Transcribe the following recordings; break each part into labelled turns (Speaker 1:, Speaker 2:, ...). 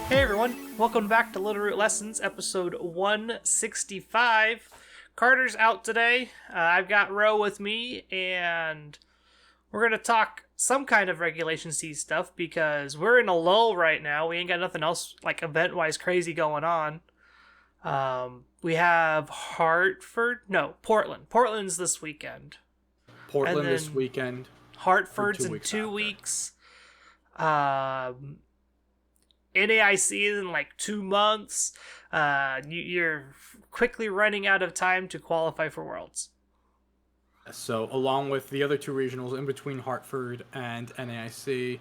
Speaker 1: Hey everyone, welcome back to Littleroot Lessons, episode 165. Carter's out today. I've got Ro with me, and we're going to talk some kind of Regulation C stuff because we're in a lull right now. We ain't got nothing else, like, event-wise crazy going on. We have Portland. Portland's this weekend.
Speaker 2: Portland this weekend.
Speaker 1: Hartford's in 2 weeks. NAIC is in like 2 months. You're quickly running out of time to qualify for Worlds.
Speaker 2: So, along with the other two regionals in between Hartford and NAIC,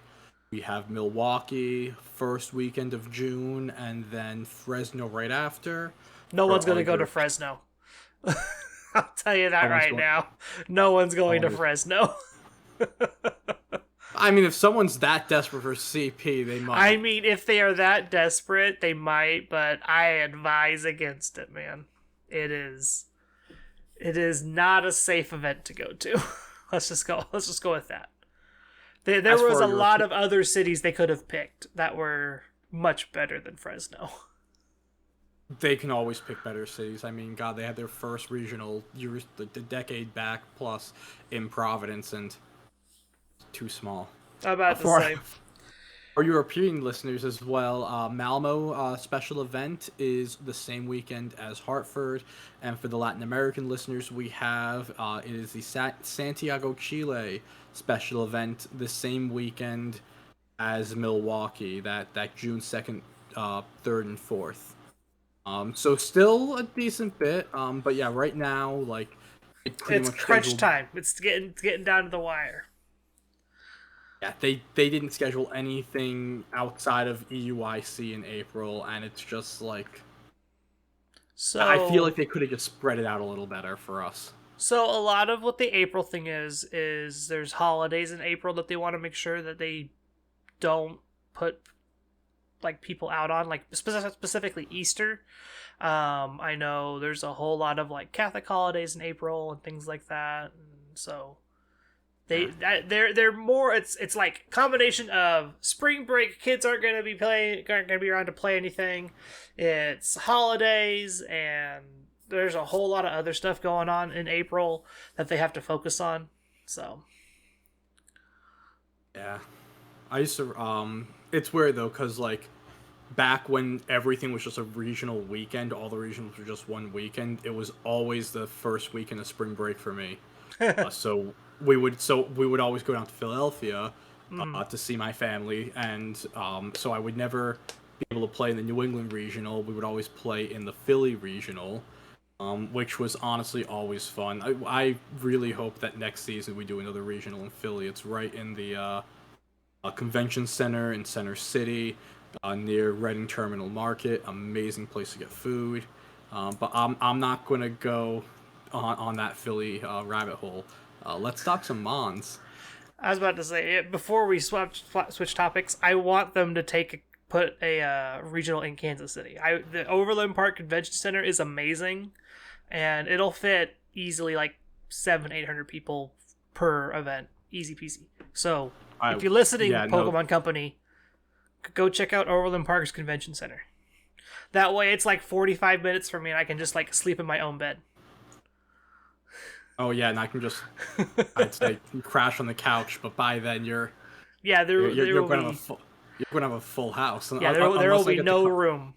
Speaker 2: we have Milwaukee first weekend of June, and then Fresno right after.
Speaker 1: No one's going to go to Fresno. I'll tell you that right now. No one's going to Fresno.
Speaker 2: I mean, if someone's that desperate for CP, they might.
Speaker 1: I mean, if they are that desperate, they might, but I advise against it, man. It is not a safe event to go to. Let's just go with that. There was a lot of other cities they could have picked that were much better than Fresno.
Speaker 2: They can always pick better cities. I mean, God, they had their first regional years, the decade back plus in Providence, and too small.
Speaker 1: I'm about to say.
Speaker 2: For European listeners as well, Malmo special event is the same weekend as Hartford, and for the Latin American listeners, we have it is the Santiago, Chile special event the same weekend as Milwaukee, that June 2nd, 3rd, and 4th. So still a decent bit, but yeah, right now, like,
Speaker 1: it's crunch time. It's getting down to the wire.
Speaker 2: Yeah, they didn't schedule anything outside of EUIC in April, and it's just like... So I feel like they could have just spread it out a little better for us.
Speaker 1: So a lot of what the April thing is there's holidays in April that they want to make sure that they don't put like people out on, like specifically Easter. I know there's a whole lot of like Catholic holidays in April and things like that, and so they're more. It's like combination of spring break. Kids aren't going to be around to play anything. It's holidays, and there's a whole lot of other stuff going on in April that they have to focus on. So
Speaker 2: yeah, I used to. It's weird though, cause like back when everything was just a regional weekend, all the regionals were just one weekend. It was always the first weekend of spring break for me. So we would always go down to Philadelphia to see my family, and so I would never be able to play in the New England regional. We would always play in the Philly regional, which was honestly always fun. I really hope that next season we do another regional in Philly. It's right in the convention center in Center City, near Reading Terminal Market. Amazing place to get food, but I'm not gonna go on that Philly rabbit hole. Let's talk some Mons.
Speaker 1: I was about to say, before we switch topics, I want them to put a regional in Kansas City. The Overland Park Convention Center is amazing, and it'll fit easily like 700-800 people per event, easy peasy. So if you're listening, Pokemon Company, go check out Overland Park's Convention Center. That way, it's like 45 minutes for me, and I can just like sleep in my own bed.
Speaker 2: Oh yeah, and I can just, I'd say, crash on the couch. But by then you're gonna have a full house.
Speaker 1: Yeah, there will be no room.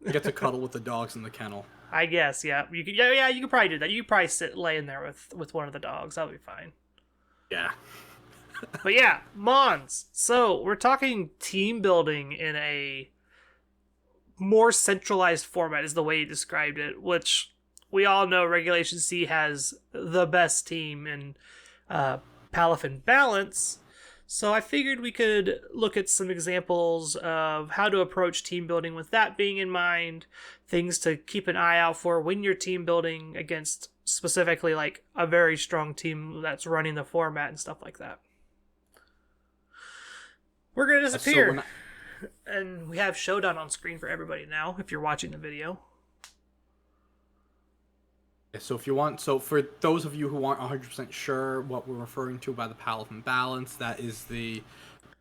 Speaker 2: You get to cuddle with the dogs in the kennel.
Speaker 1: I guess, yeah. You could probably do that. You could probably lay in there with one of the dogs. That'll be fine.
Speaker 2: Yeah.
Speaker 1: But yeah, Mons. So we're talking team building in a more centralized format, is the way you described it, which we all know Regulation C has the best team in Palafin Balance. So I figured we could look at some examples of how to approach team building with that being in mind, things to keep an eye out for when you're team building against specifically like a very strong team that's running the format and stuff like that. We're going to disappear. And we have Showdown on screen for everybody now, if you're watching the video.
Speaker 2: So for those of you who aren't 100% sure what we're referring to by the Palafin Balance, that is the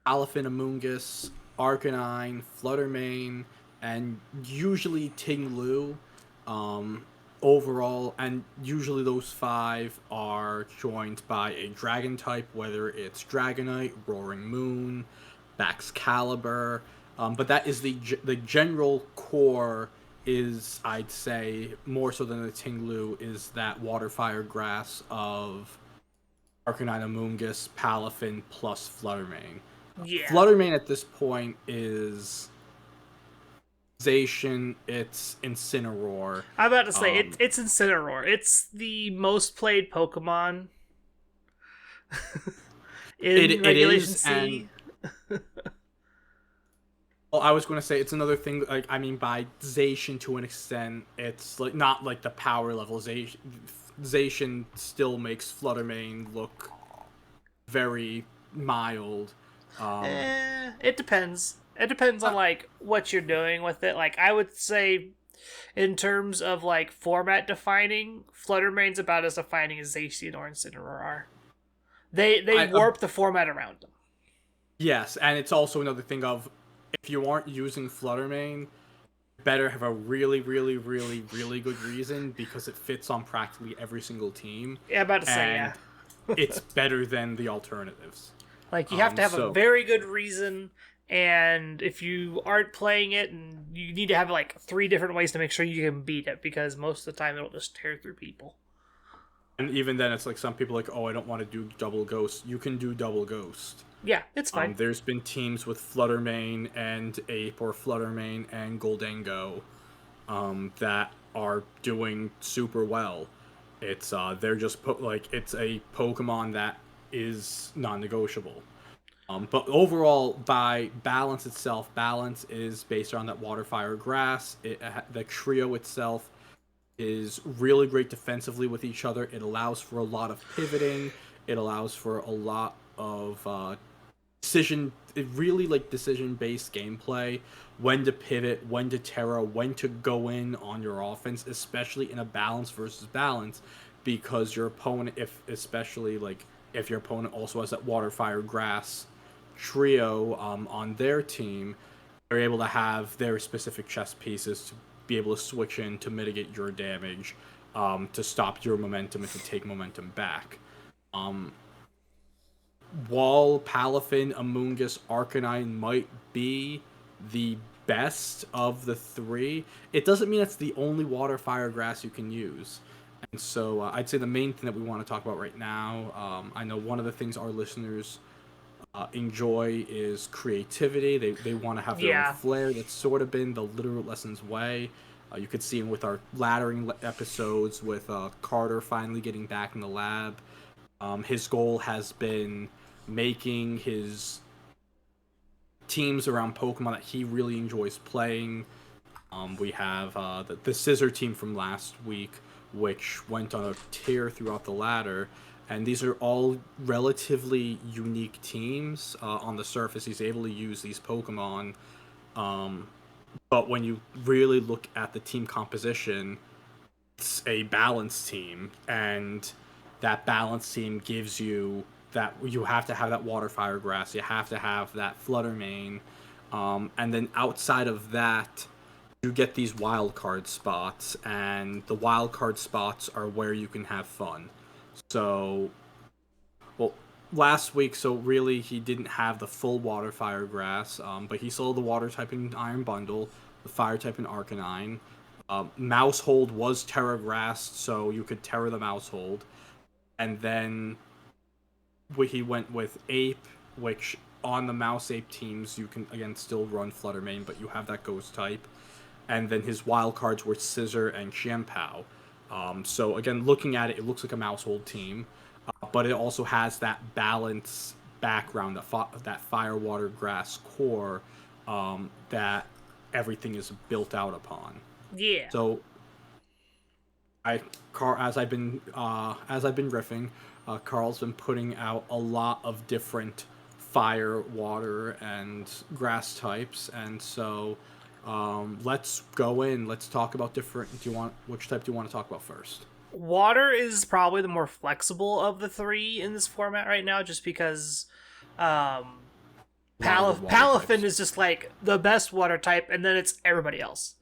Speaker 2: Palafin Amoonguss Arcanine, Fluttermane, and usually Ting-Lu. Overall, and usually those 5 are joined by a dragon type, whether it's Dragonite, Roaring Moon, Baxcalibur. But that is the general core. Is, I'd say, more so than the Ting-Lu, is that Water Fire Grass of Arcanine, Amoonguss, Palafin plus Fluttermane.
Speaker 1: Yeah.
Speaker 2: Fluttermane at this point is Zacian, it's Incineroar.
Speaker 1: I'm about to say it's Incineroar. It's the most played Pokemon in
Speaker 2: it
Speaker 1: Regulation
Speaker 2: is,
Speaker 1: C.
Speaker 2: and well, I was going to say it's another thing. Like, I mean, by Zacian to an extent, it's like not like the power level. Zacian still makes Fluttermane look very mild.
Speaker 1: It depends. It depends on like what you're doing with it. Like I would say, in terms of like format defining, Fluttermane's about as defining as Zacian or Incineroar are. They warp the format around them.
Speaker 2: Yes, and it's also another thing of, if you aren't using Fluttermane, you better have a really, really, really, really good reason, because it fits on practically every single team.
Speaker 1: Yeah, I'm about to say, yeah.
Speaker 2: It's better than the alternatives.
Speaker 1: Like, you have to have a very good reason, and if you aren't playing it, and you need to have like 3 different ways to make sure you can beat it, because most of the time it'll just tear through people.
Speaker 2: And even then, it's like some people are like, oh, I don't want to do double ghost. You can do double ghost.
Speaker 1: Yeah, it's fine.
Speaker 2: There's been teams with Fluttermane and Ape, or Fluttermane and Goldengo, that are doing super well. It's they're just it's a Pokemon that is non-negotiable. But overall, by balance itself, balance is based on that Water, Fire, Grass. The trio itself is really great defensively with each other. It allows for a lot of pivoting. It allows for a lot of decision-based gameplay. When to pivot, when to Terra, when to go in on your offense, especially in a balance versus balance, because your opponent, if your opponent also has that Water, Fire, Grass trio on their team, they're able to have their specific chess pieces to be able to switch in to mitigate your damage, to stop your momentum and to take momentum back. While Palafin, Amoonguss, Arcanine might be the best of the 3, it doesn't mean it's the only Water, Fire, Grass you can use. And so I'd say the main thing that we want to talk about right now, I know one of the things our listeners enjoy is creativity. They want to have their own flair. That's sort of been the Littleroot Lessons way. You could see him with our laddering episodes, with Carter finally getting back in the lab. His goal has been making his teams around Pokemon that he really enjoys playing. We have the Scissor team from last week, which went on a tear throughout the ladder. And these are all relatively unique teams. On the surface, he's able to use these Pokemon. But when you really look at the team composition, it's a balanced team. And that balanced team gives you that you have to have that Water, Fire, Grass. You have to have that Fluttermane. And then outside of that, you get these wild card spots. And the wild card spots are where you can have fun. So, well, last week, so really he didn't have the full Water, Fire, Grass, but he sold the Water type in Iron Bundle, the Fire type in Arcanine. Mousehold was Terra Grass, so you could Terra the Mousehold. And then he went with Ape, which on the Mouse Ape teams you can, again, still run Fluttermane, but you have that Ghost type. And then his wild cards were Scissor and Xianpao. So again, looking at it, it looks like a Mousehold team, but it also has that balance background, that Fire, Water, Grass core, that everything is built out upon.
Speaker 1: Yeah.
Speaker 2: So, as I've been riffing, Carl's been putting out a lot of different Fire, Water, and Grass types, and so. Let's go in. Let's talk about different. Which type do you want to talk about first?
Speaker 1: Water is probably the more flexible of the 3 in this format right now, just because
Speaker 2: one of the water
Speaker 1: Palafin
Speaker 2: types.
Speaker 1: is just like the best water type, and then it's everybody else.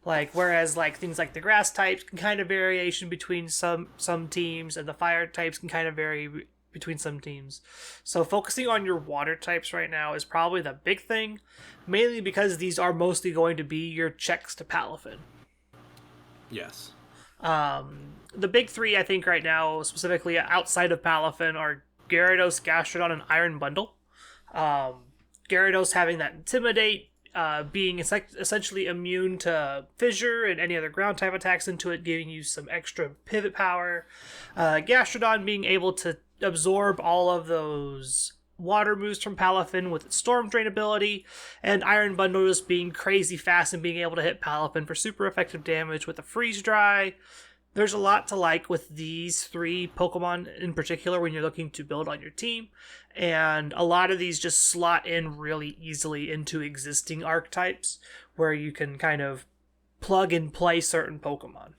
Speaker 1: Like whereas like things like the grass types can kind of variation between some teams, and the fire types can kind of vary between some teams. So focusing on your water types right now is probably the big thing, mainly because these are mostly going to be your checks to Palafin.
Speaker 2: Yes.
Speaker 1: The big three, I think, right now, specifically outside of Palafin, are Gyarados, Gastrodon, and Iron Bundle. Gyarados having that Intimidate, being essentially immune to Fissure and any other ground type attacks into it, giving you some extra pivot power. Gastrodon being able to absorb all of those water moves from Palafin with its Storm Drain ability, and Iron Bundle just being crazy fast and being able to hit Palafin for super effective damage with a Freeze Dry. There's a lot to like with these three Pokemon in particular when you're looking to build on your team, and a lot of these just slot in really easily into existing archetypes where you can kind of plug and play certain Pokemon.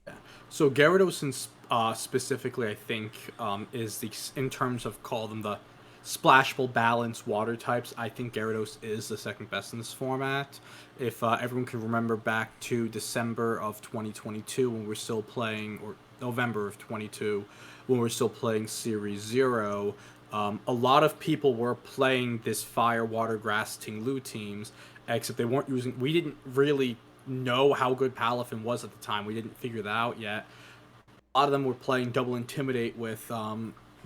Speaker 2: Yeah. So Gyarados specifically, I think, is in terms of call them the splashable balanced water types. I think Gyarados is the second best in this format. If everyone can remember back to December of 2022 when we're still playing, or November of 22 when we're still playing Series 0, a lot of people were playing this Fire, Water, Grass, Ting-Lu teams, except they weren't using... We didn't really know how good Palafin was at the time. We didn't figure that out yet. A lot of them were playing Double Intimidate with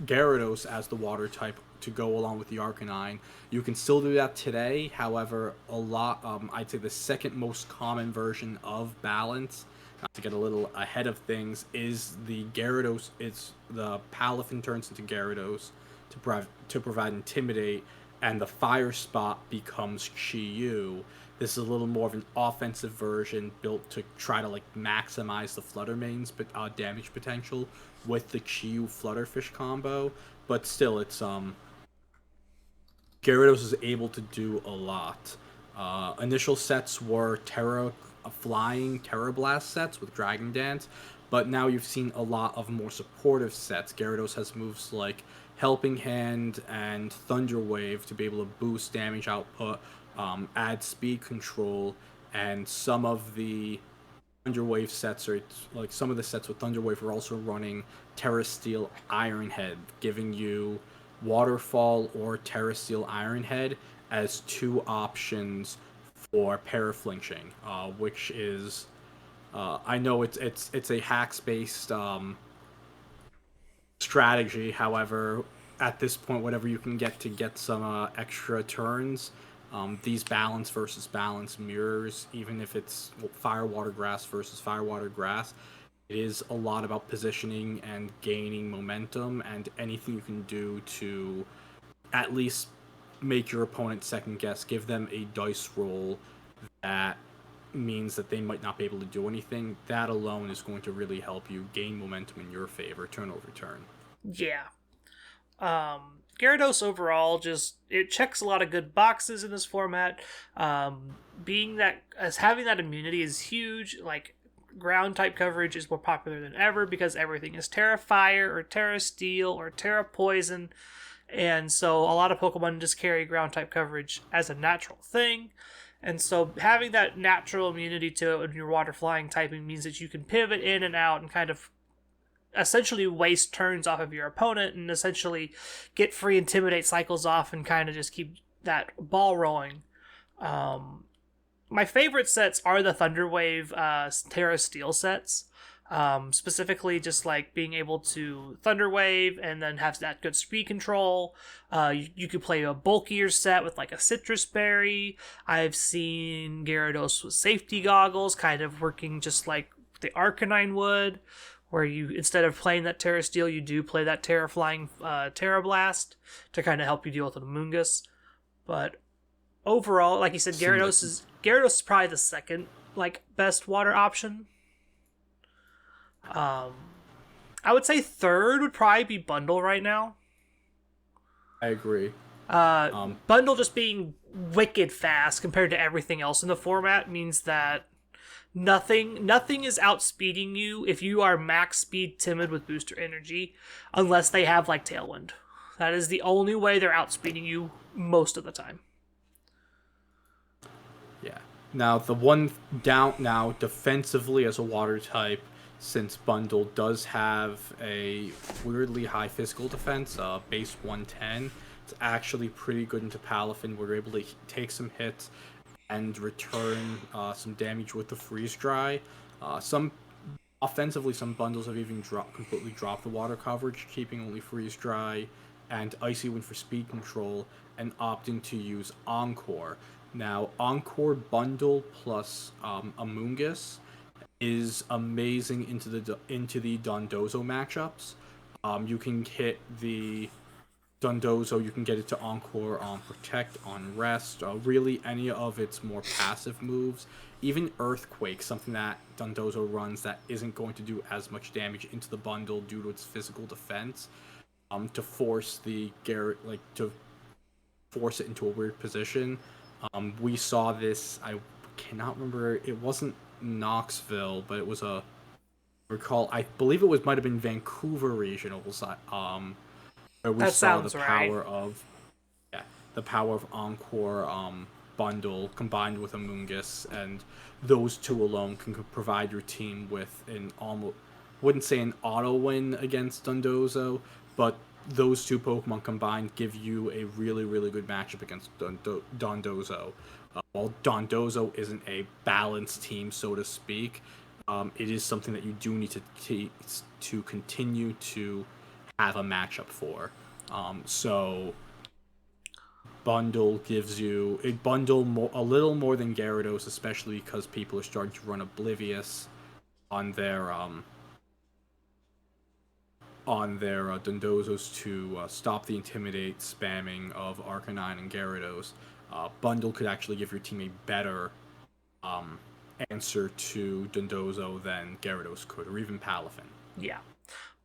Speaker 2: Gyarados as the water type to go along with the Arcanine. You can still do that today. However, a lot, I'd say the second most common version of Balance, not to get a little ahead of things, is the Gyarados. It's the Palafin turns into Gyarados to provide Intimidate, and the Fire Spot becomes Chi-Yu. This is a little more of an offensive version built to try to like maximize the Fluttermane's damage potential with the Chi-Yu Flutterfish combo. But still, it's Gyarados is able to do a lot. Initial sets were flying Terra Blast sets with Dragon Dance, but now you've seen a lot of more supportive sets. Gyarados has moves like Helping Hand and Thunder Wave to be able to boost damage output, add speed control, and some of the Thunder Wave sets are like some of the sets with Thunder Wave are also running Terra Steel Iron Head, giving you Waterfall or Terra Steel Iron Head as two options for paraflinching, which is I know it's a hacks based strategy. However, at this point, whatever you can get some extra turns, these balance versus balance mirrors, even if it's Fire, Water, Grass versus Fire, Water, Grass, it is a lot about positioning and gaining momentum, and anything you can do to at least make your opponent second guess, give them a dice roll that means that they might not be able to do anything. That alone is going to really help you gain momentum in your favor, turn over turn.
Speaker 1: Yeah. Gyarados overall it checks a lot of good boxes in this format. Being that as having that immunity is huge. Like ground type coverage is more popular than ever because everything is Terra Fire or Terra Steel or Terra Poison, and so a lot of Pokemon just carry ground type coverage as a natural thing. And so having that natural immunity to it when your water flying typing means that you can pivot in and out and kind of essentially waste turns off of your opponent and essentially get free Intimidate cycles off and kind of just keep that ball rolling. My favorite sets are the Thunder Wave Terra Steel sets. Specifically just like being able to Thunder Wave and then have that good speed control. You could play a bulkier set with like a Citrus Berry. I've seen Gyarados with Safety Goggles kind of working just like the Arcanine would, where you, instead of playing that Terra Steel, you do play that Terra Flying Terra Blast to kind of help you deal with the Amoonguss. But overall, like you said, Gyarados is probably the second like best water option. I would say third would probably be Bundle right now.
Speaker 2: I agree.
Speaker 1: Bundle just being wicked fast compared to everything else in the format means that nothing is outspeeding you if you are max speed timid with booster energy, unless they have like Tailwind. That is the only way they're outspeeding you most of the time.
Speaker 2: Yeah. Now, the one down now defensively as a water type, since Bundle does have a weirdly high physical defense, base 110, it's actually pretty good into Palafin. We're able to take some hits and return some damage with the freeze dry. Some offensively, some bundles have even completely dropped the water coverage, keeping only freeze dry and icy wind for speed control, and opting to use Encore. Now, Encore bundle plus Amoonguss is amazing into the Dondozo matchups. You can hit the Dondozo, you can get it to Encore on Protect, on Rest, really any of its more passive moves. Even Earthquake, something that Dondozo runs that isn't going to do as much damage into the bundle due to its physical defense, to force the Garrett, to force it into a weird position. We saw this, I cannot remember, it wasn't Knoxville, but it was I believe it might have been Vancouver Regionals, where we
Speaker 1: That
Speaker 2: saw the
Speaker 1: sounds right.
Speaker 2: power of Encore bundle combined with Amoonguss, and those two alone can provide your team with an almost, wouldn't say an auto win against Dondozo, but those two Pokemon combined give you a really, really good matchup against Dondozo. While Dondozo isn't a balanced team, so to speak, it is something that you do need to continue to have a matchup for. So Bundle gives you a little more than Gyarados, especially because people are starting to run Oblivious on their Dondozos to stop the Intimidate spamming of Arcanine and Gyarados. Bundle could actually give your team a better answer to Dondozo than Gyarados could, or even Palafin.
Speaker 1: Yeah.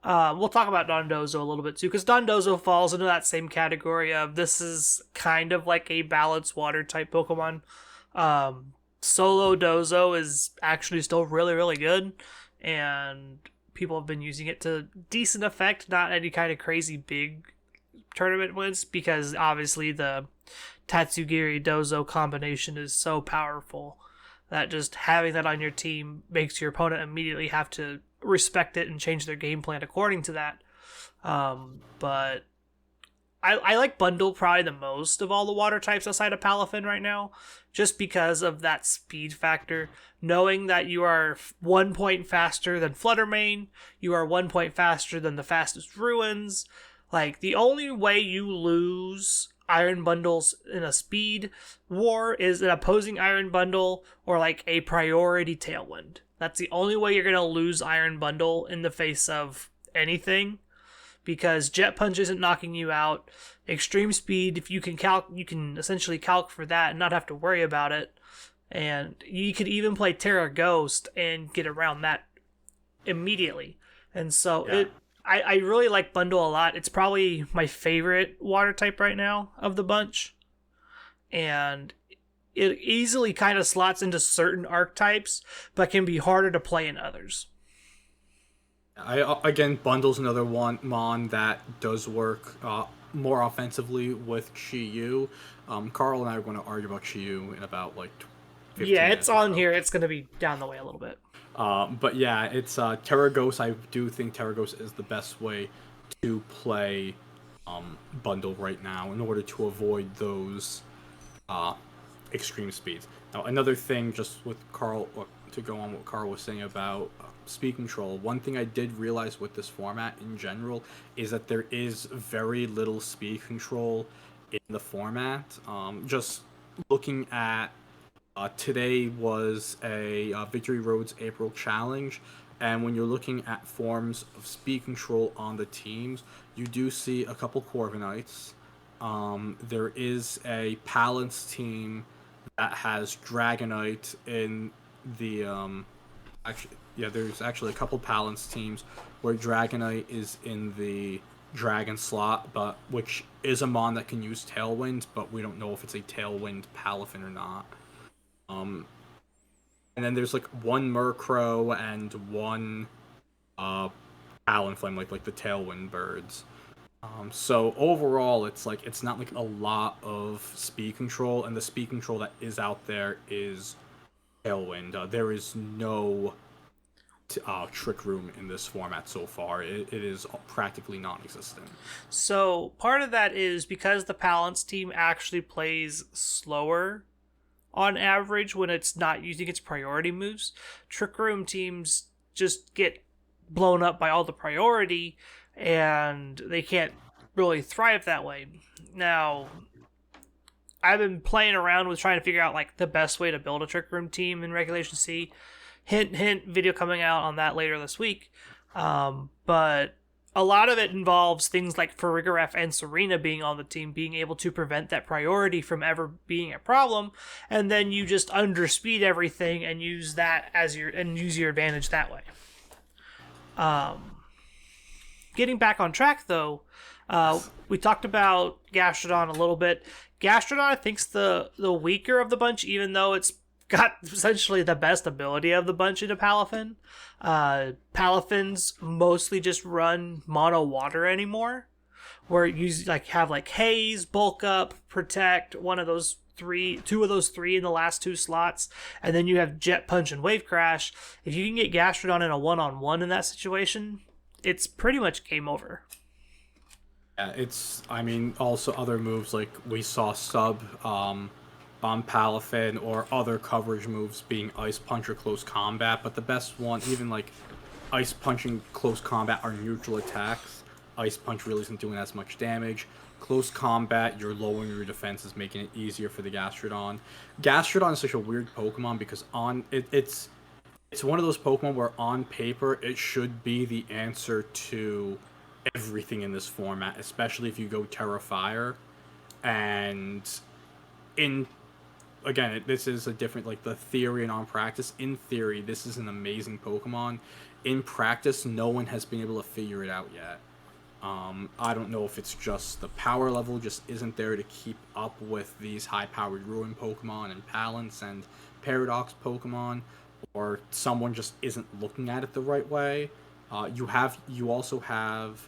Speaker 1: We'll talk about Dondozo a little bit too, because Dondozo falls into that same category of this is kind of like a balanced water type Pokemon. Solo Dozo is actually still really, really good, and people have been using it to decent effect, not any kind of crazy big tournament wins, because obviously the Tatsugiri Dozo combination is so powerful that just having that on your team makes your opponent immediately have to respect it and change their game plan according to that. But I like Bundle probably the most of all the water types outside of Palafin right now, just because of that speed factor. Knowing that you are 1 point faster than Fluttermane, you are 1 point faster than the fastest Ruins. Like, the only way you lose Iron Bundles in a speed war is an opposing Iron Bundle or like a priority Tailwind. That's the only way you're going to lose Iron Bundle in the face of anything, because Jet Punch isn't knocking you out. Extreme Speed, if you can essentially calc for that and not have to worry about it. And you could even play Terra Ghost and get around that immediately. And so I really like Bundle a lot. It's probably my favorite water type right now of the bunch. And it easily kind of slots into certain archetypes, but can be harder to play in others.
Speaker 2: Again, Bundle's another one mon that does work more offensively with Chi-Yu. Carl and I are going to argue about Chi-Yu in about 15
Speaker 1: Yeah,
Speaker 2: minutes
Speaker 1: it's on here. It's going to be down the way a little bit.
Speaker 2: But yeah, it's Terragos. I do think Terragos is the best way to play Bundle right now in order to avoid those extreme speeds. Now, another thing, just with Carl, to go on what Carl was saying about speed control, one thing I did realize with this format in general is that there is very little speed control in the format. Just looking at today was a Victory Road's April challenge, and when you're looking at forms of speed control on the teams, you do see a couple Corviknights. There is a Palance team that has Dragonite in the there's actually a couple Palance teams where Dragonite is in the Dragon slot, but which is a mon that can use Tailwind, but we don't know if it's a Tailwind Palafin or not. And then there's one Murkrow and one Talonflame, like the Tailwind birds. So overall, it's like it's not like a lot of speed control, and the speed control that is out there is Tailwind. There is no trick room in this format so far. It is practically non-existent.
Speaker 1: So part of that is because the Palance team actually plays slower on average when it's not using its priority moves. Trick Room teams just get blown up by all the priority and they can't really thrive that way. Now, I've been playing around with trying to figure out like the best way to build a Trick Room team in Regulation C. Hint, hint, video coming out on that later this week. But a lot of it involves things like Farigiraf and Serena being on the team, being able to prevent that priority from ever being a problem, and then you just underspeed everything and use that as your advantage that way. Getting back on track though, we talked about Gastrodon a little bit. Gastrodon, I think's the weaker of the bunch, even though it's got essentially the best ability of the bunch into Palafin. Palafins mostly just run mono water anymore, where you have haze, bulk up, protect, two of those three in the last two slots, and then you have jet punch and wave crash. If you can get Gastrodon in a 1-on-1 in that situation, it's pretty much game over.
Speaker 2: Yeah, also other moves like we saw sub on Palafin or other coverage moves being Ice Punch or Close Combat, but the best one, even like Ice Punch and Close Combat are neutral attacks. Ice Punch really isn't doing as much damage. Close Combat, you're lowering your defenses, making it easier for the Gastrodon. Gastrodon is such a weird Pokemon because it's one of those Pokemon where on paper it should be the answer to everything in this format, especially if you go Terra Fire. And this is a different, like, the theory and on practice. In theory, this is an amazing Pokemon. In practice, no one has been able to figure it out yet. I don't know if it's just the power level just isn't there to keep up with these high-powered Ruin Pokemon and Palance and Paradox Pokemon, or someone just isn't looking at it the right way. You also have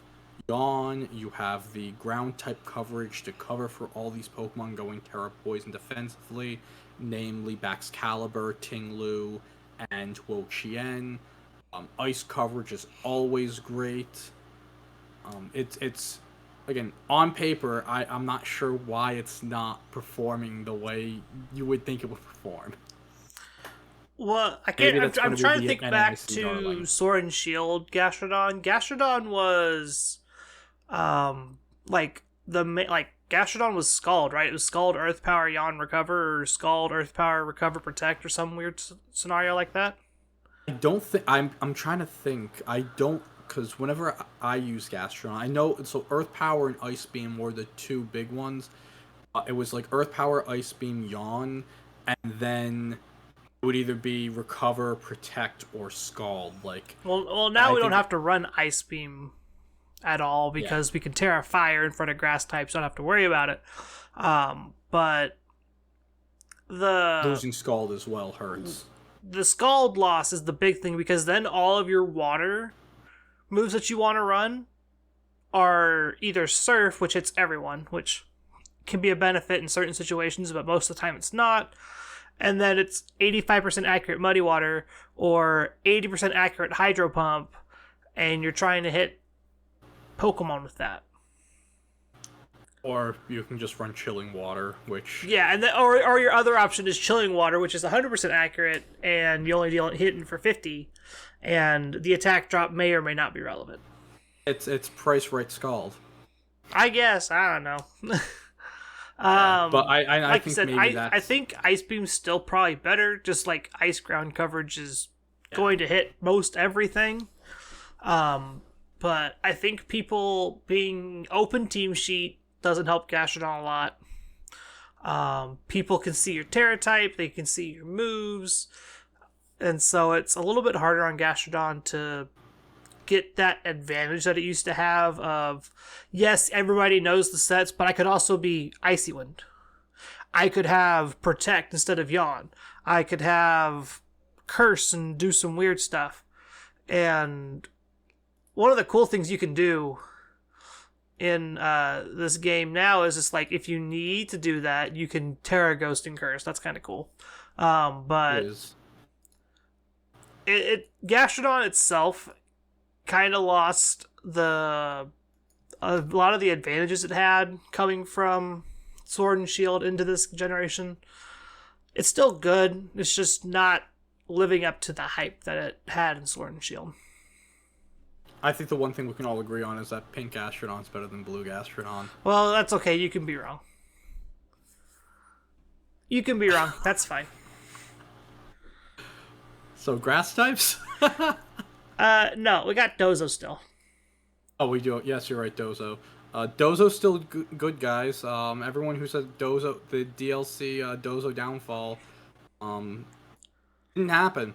Speaker 2: Yawn, you have the ground type coverage to cover for all these Pokemon going Terra Poison defensively, namely Baxcalibur, Tinglu, and Wo-Chien. Ice coverage is always great. It's again, on paper, I'm not sure why it's not performing the way you would think it would perform.
Speaker 1: Well, I can't. I'm trying to think back to Sword and Shield Gastrodon. Gastrodon was, Gastrodon was Scald, right? It was Scald, Earth Power, Yawn, Recover, or Scald, Earth Power, Recover, Protect, or some weird scenario like that.
Speaker 2: I don't think I'm trying to think. I don't, because whenever I use Gastrodon, I know so Earth Power and Ice Beam were the two big ones. It was like Earth Power, Ice Beam, Yawn, and then it would either be Recover, Protect, or Scald.
Speaker 1: Now we don't have to run Ice Beam at all because we can Terra Fire in front of Grass types. Don't have to worry about it. But
Speaker 2: losing Scald as well hurts.
Speaker 1: The Scald loss is the big thing because then all of your water moves that you want to run are either Surf, which hits everyone, which can be a benefit in certain situations, but most of the time it's not. And then it's 85% accurate Muddy Water or 80% accurate Hydro Pump, and you're trying to hit Pokemon with that.
Speaker 2: Or you can just run Chilling Water, which...
Speaker 1: Yeah, and or your other option is Chilling Water, which is 100% accurate, and you only hitting for 50, and the attack drop may or may not be relevant.
Speaker 2: It's price right Scald.
Speaker 1: I guess. I don't know.
Speaker 2: But I
Speaker 1: like
Speaker 2: think
Speaker 1: said,
Speaker 2: maybe that's...
Speaker 1: I think Ice Beam's still probably better, just like Ice Ground coverage is going to hit most everything. But I think people being open team sheet doesn't help Gastrodon a lot. People can see your Terra type, they can see your moves, and so it's a little bit harder on Gastrodon to get that advantage that it used to have of, yes, everybody knows the sets, but I could also be Icy Wind. I could have Protect instead of Yawn. I could have Curse and do some weird stuff. And one of the cool things you can do in this game now is just like if you need to do that, you can Terra Ghost and Curse. That's kind of cool.
Speaker 2: It
Speaker 1: But
Speaker 2: is.
Speaker 1: Gastrodon itself kind of lost a lot of the advantages it had coming from Sword and Shield into this generation. It's still good. It's just not living up to the hype that it had in Sword and Shield.
Speaker 2: I think the one thing we can all agree on is that pink Gastrodon's better than blue Gastrodon.
Speaker 1: Well, that's okay. You can be wrong. You can be wrong. That's fine.
Speaker 2: So grass types?
Speaker 1: No, we got Dozo still.
Speaker 2: Oh, we do. Yes, you're right, Dozo. Dozo's still good, guys. Everyone who said Dozo, the DLC Dozo downfall, didn't happen.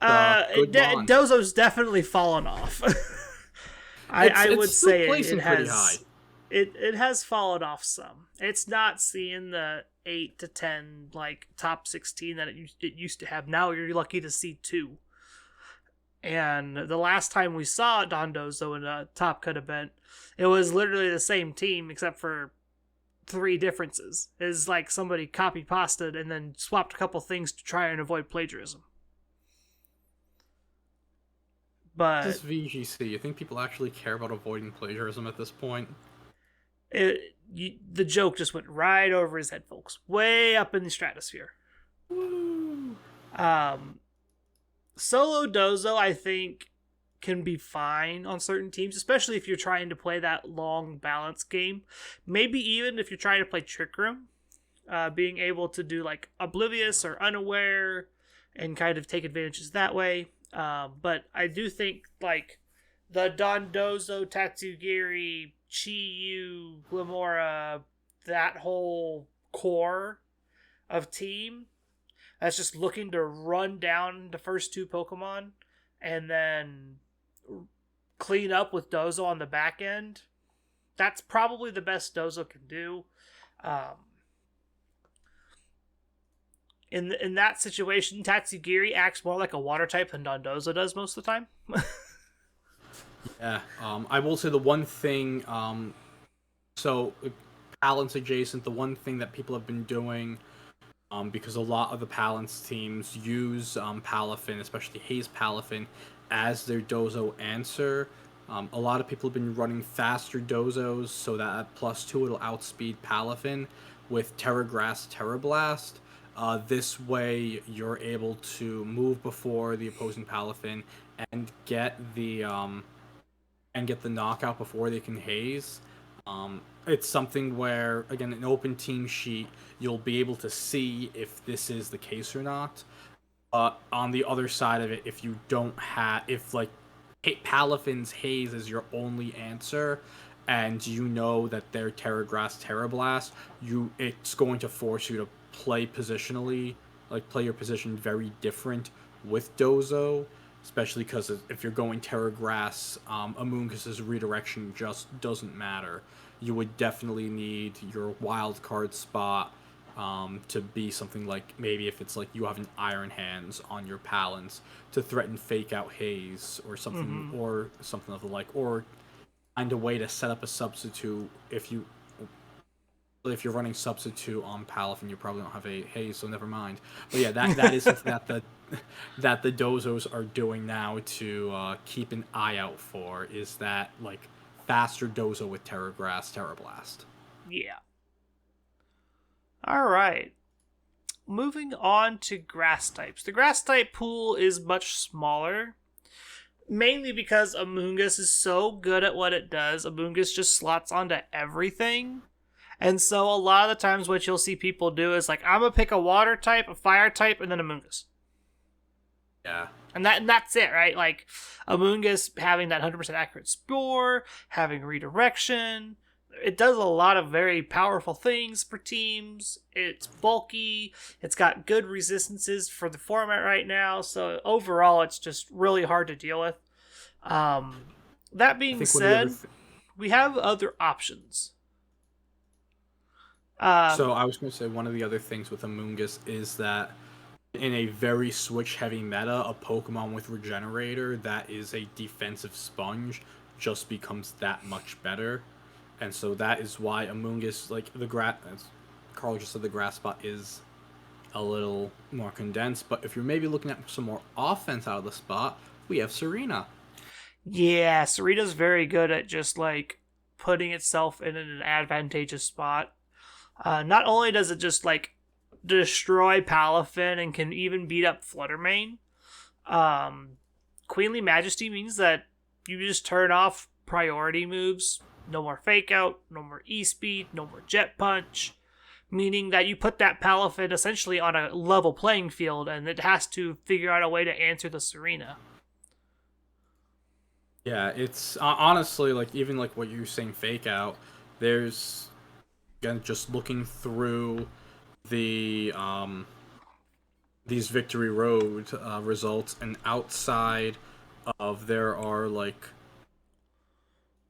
Speaker 2: Good mon.
Speaker 1: Dozo's definitely fallen off. I would
Speaker 2: still
Speaker 1: say
Speaker 2: placing
Speaker 1: it
Speaker 2: pretty
Speaker 1: has.
Speaker 2: high.
Speaker 1: It has fallen off some. It's not seeing the 8 to 10 like top 16 that it used to have. Now you're lucky to see 2. And the last time we saw Don Dozo in a Top Cut event, it was literally the same team except for 3 differences. It's like somebody copy pasted and then swapped a couple things to try and avoid plagiarism. But
Speaker 2: This is VGC. You think people actually care about avoiding plagiarism at this point?
Speaker 1: the joke just went right over his head, folks. Way up in the stratosphere.
Speaker 2: Woo!
Speaker 1: Solo Dozo, I think, can be fine on certain teams, especially if you're trying to play that long balance game. Maybe even if you're trying to play Trick Room, being able to do like Oblivious or Unaware and kind of take advantages that way. But I do think like the Dondozo, Tatsugiri, Chiyu, Glamora, that whole core of team that's just looking to run down the first 2 Pokemon and then clean up with Dozo on the back end. That's probably the best Dozo can do. In that situation, Tatsugiri acts more like a water type than Dondozo does most of the time.
Speaker 2: Yeah, I will say the one thing, so Palance adjacent, the one thing that people have been doing, because a lot of the Palance teams use Palafin, especially Haze Palafin, as their Dozo answer. A lot of people have been running faster Dozos so that at +2 it'll outspeed Palafin with Terra Grass, Terra Blast. This way you're able to move before the opposing Palafin and get the knockout before they can haze. It's something where, again, an open team sheet, you'll be able to see if this is the case or not. On the other side of it, if you don't have, if like Palafin's haze is your only answer, and you know that they're Terra Grass, Terra Blast, it's going to force you to play positionally, like play your position very different with Dozo. Especially because if you're going Terra Grass, Amoongus's redirection just doesn't matter. You would definitely need your wild card spot to be something like, maybe if it's like you have an Iron Hands on your Palance to threaten Fake Out Haze or something, or something of the like, or find a way to set up a substitute if you're running substitute on Palafin, you probably don't have a haze, so never mind. But yeah, that is something that the Dozos are doing now to keep an eye out for, is that like faster Dozo with Terra Grass, Terra Blast.
Speaker 1: Yeah. All right. Moving on to grass types. The grass type pool is much smaller, mainly because Amoongus is so good at what it does. Amoongus just slots onto everything. And so a lot of the times what you'll see people do is like, I'm going to pick a water type, a fire type, and then Amoongus.
Speaker 2: Yeah.
Speaker 1: And that's it, right? Like, Amoongus having that 100% accurate Spore, having redirection. It does a lot of very powerful things for teams. It's bulky. It's got good resistances for the format right now. So overall, it's just really hard to deal with. That being said, we have other options.
Speaker 2: So I was going to say, one of the other things with Amoongus is that in a very switch-heavy meta, a Pokemon with Regenerator that is a defensive sponge just becomes that much better. and so that is why Amoonguss, like the grass, as Carl just said, the grass spot is a little more condensed. But if you're maybe looking at some more offense out of the spot, we have Serena.
Speaker 1: Yeah, Sarita's very good at just like putting itself in an advantageous spot. Not only does it just like destroy Palafin and can even beat up Fluttermane, Queenly Majesty means that you just turn off priority moves. No more Fake Out, no more E-Speed, no more Jet Punch. Meaning that you put that Palafin essentially on a level playing field and it has to figure out a way to answer the Serena.
Speaker 2: Yeah, it's honestly like even like what you're saying, Fake Out. There's again just looking through the these Victory Road results, and outside of there are like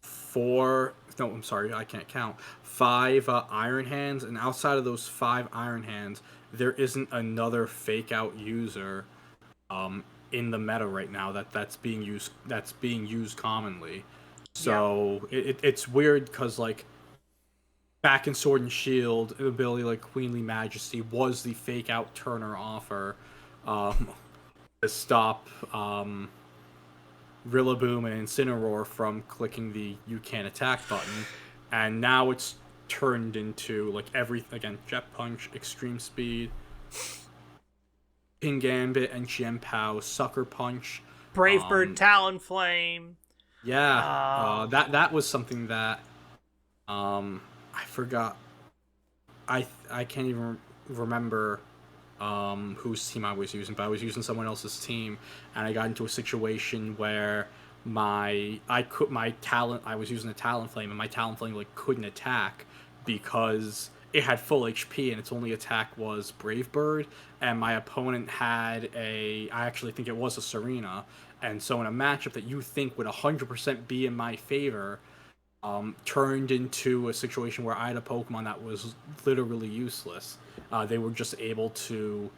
Speaker 2: four. No, I'm sorry, I can't count. Five Iron Hands, and outside of those five Iron Hands, there isn't another Fake Out user in the meta right now that's being used commonly. So it's weird because like back in Sword and Shield, an ability like Queenly Majesty was the Fake Out Turner offer um, to stop Rillaboom and Incineroar from clicking the "You Can't Attack" button, and now it's turned into like again Jet Punch, Extreme Speed, Ping Gambit, and Chien-Pao, Sucker Punch,
Speaker 1: Brave Bird, Talonflame.
Speaker 2: Yeah, that was something that I forgot. I can't even remember whose team I was using, but I was using someone else's team, and I got into a situation where my talent I was using a Talonflame, and my Talonflame like couldn't attack because it had full HP and its only attack was Brave Bird, and my opponent had I actually think it was a Serena, and so in a matchup that you think would 100% be in my favor, turned into a situation where I had a Pokemon that was literally useless. They were just able to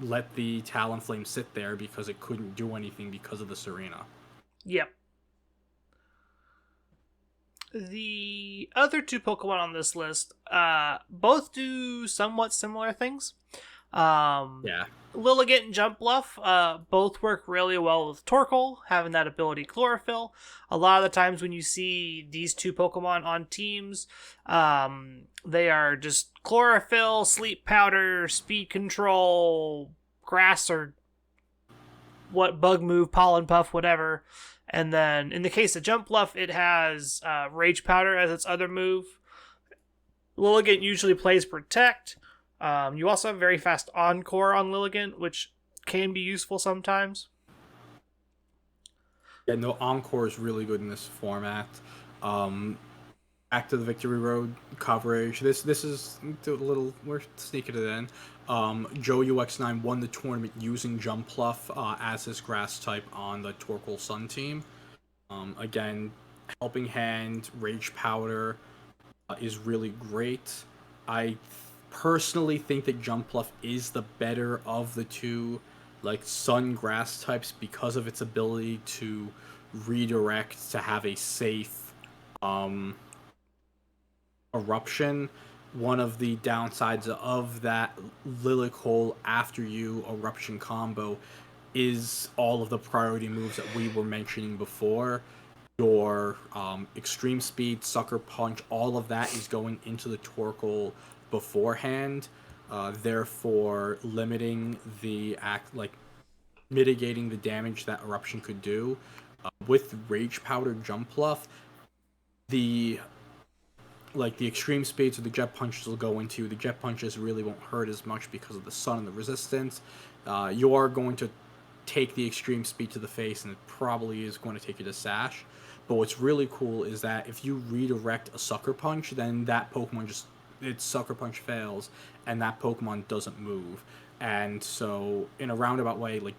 Speaker 2: let the Talonflame sit there because it couldn't do anything because of the Serena.
Speaker 1: Yep. The other two Pokemon on this list, both do somewhat similar things.
Speaker 2: Yeah.
Speaker 1: Lilligant and Jump Bluff both work really well with Torkoal, having that ability Chlorophyll. A lot of the times when you see these two Pokemon on teams, they are just Chlorophyll, Sleep Powder, Speed Control, Grass or what Bug Move, Pollen Puff, whatever. And then in the case of Jump Bluff, it has Rage Powder as its other move. Lilligant usually plays Protect. You also have very fast Encore on Lilligant, which can be useful sometimes.
Speaker 2: Yeah, no, Encore is really good in this format. Back to the Victory Road coverage. This is a little, we're sneaking it in. Joe UX9 won the tournament using Jump Bluff as his grass type on the Torkoal Sun team. Again, Helping Hand, Rage Powder is really great. I personally think that Jump Bluff is the better of the two like Sun grass types because of its ability to redirect to have a safe eruption. One of the downsides of that Lilycole after you eruption combo is all of the priority moves that we were mentioning before. Your Extreme Speed, Sucker Punch, all of that is going into the Torkoal beforehand, therefore limiting the mitigating the damage that eruption could do. With Rage Powder Jump Bluff, the Extreme Speeds or the Jet Punches will go into. The Jet Punches really won't hurt as much because of the Sun and the resistance. You are going to take the Extreme Speed to the face, and it probably is going to take you to Sash. But what's really cool is that if you redirect a Sucker Punch, then that Pokemon its Sucker Punch fails, and that Pokemon doesn't move. And so, in a roundabout way, like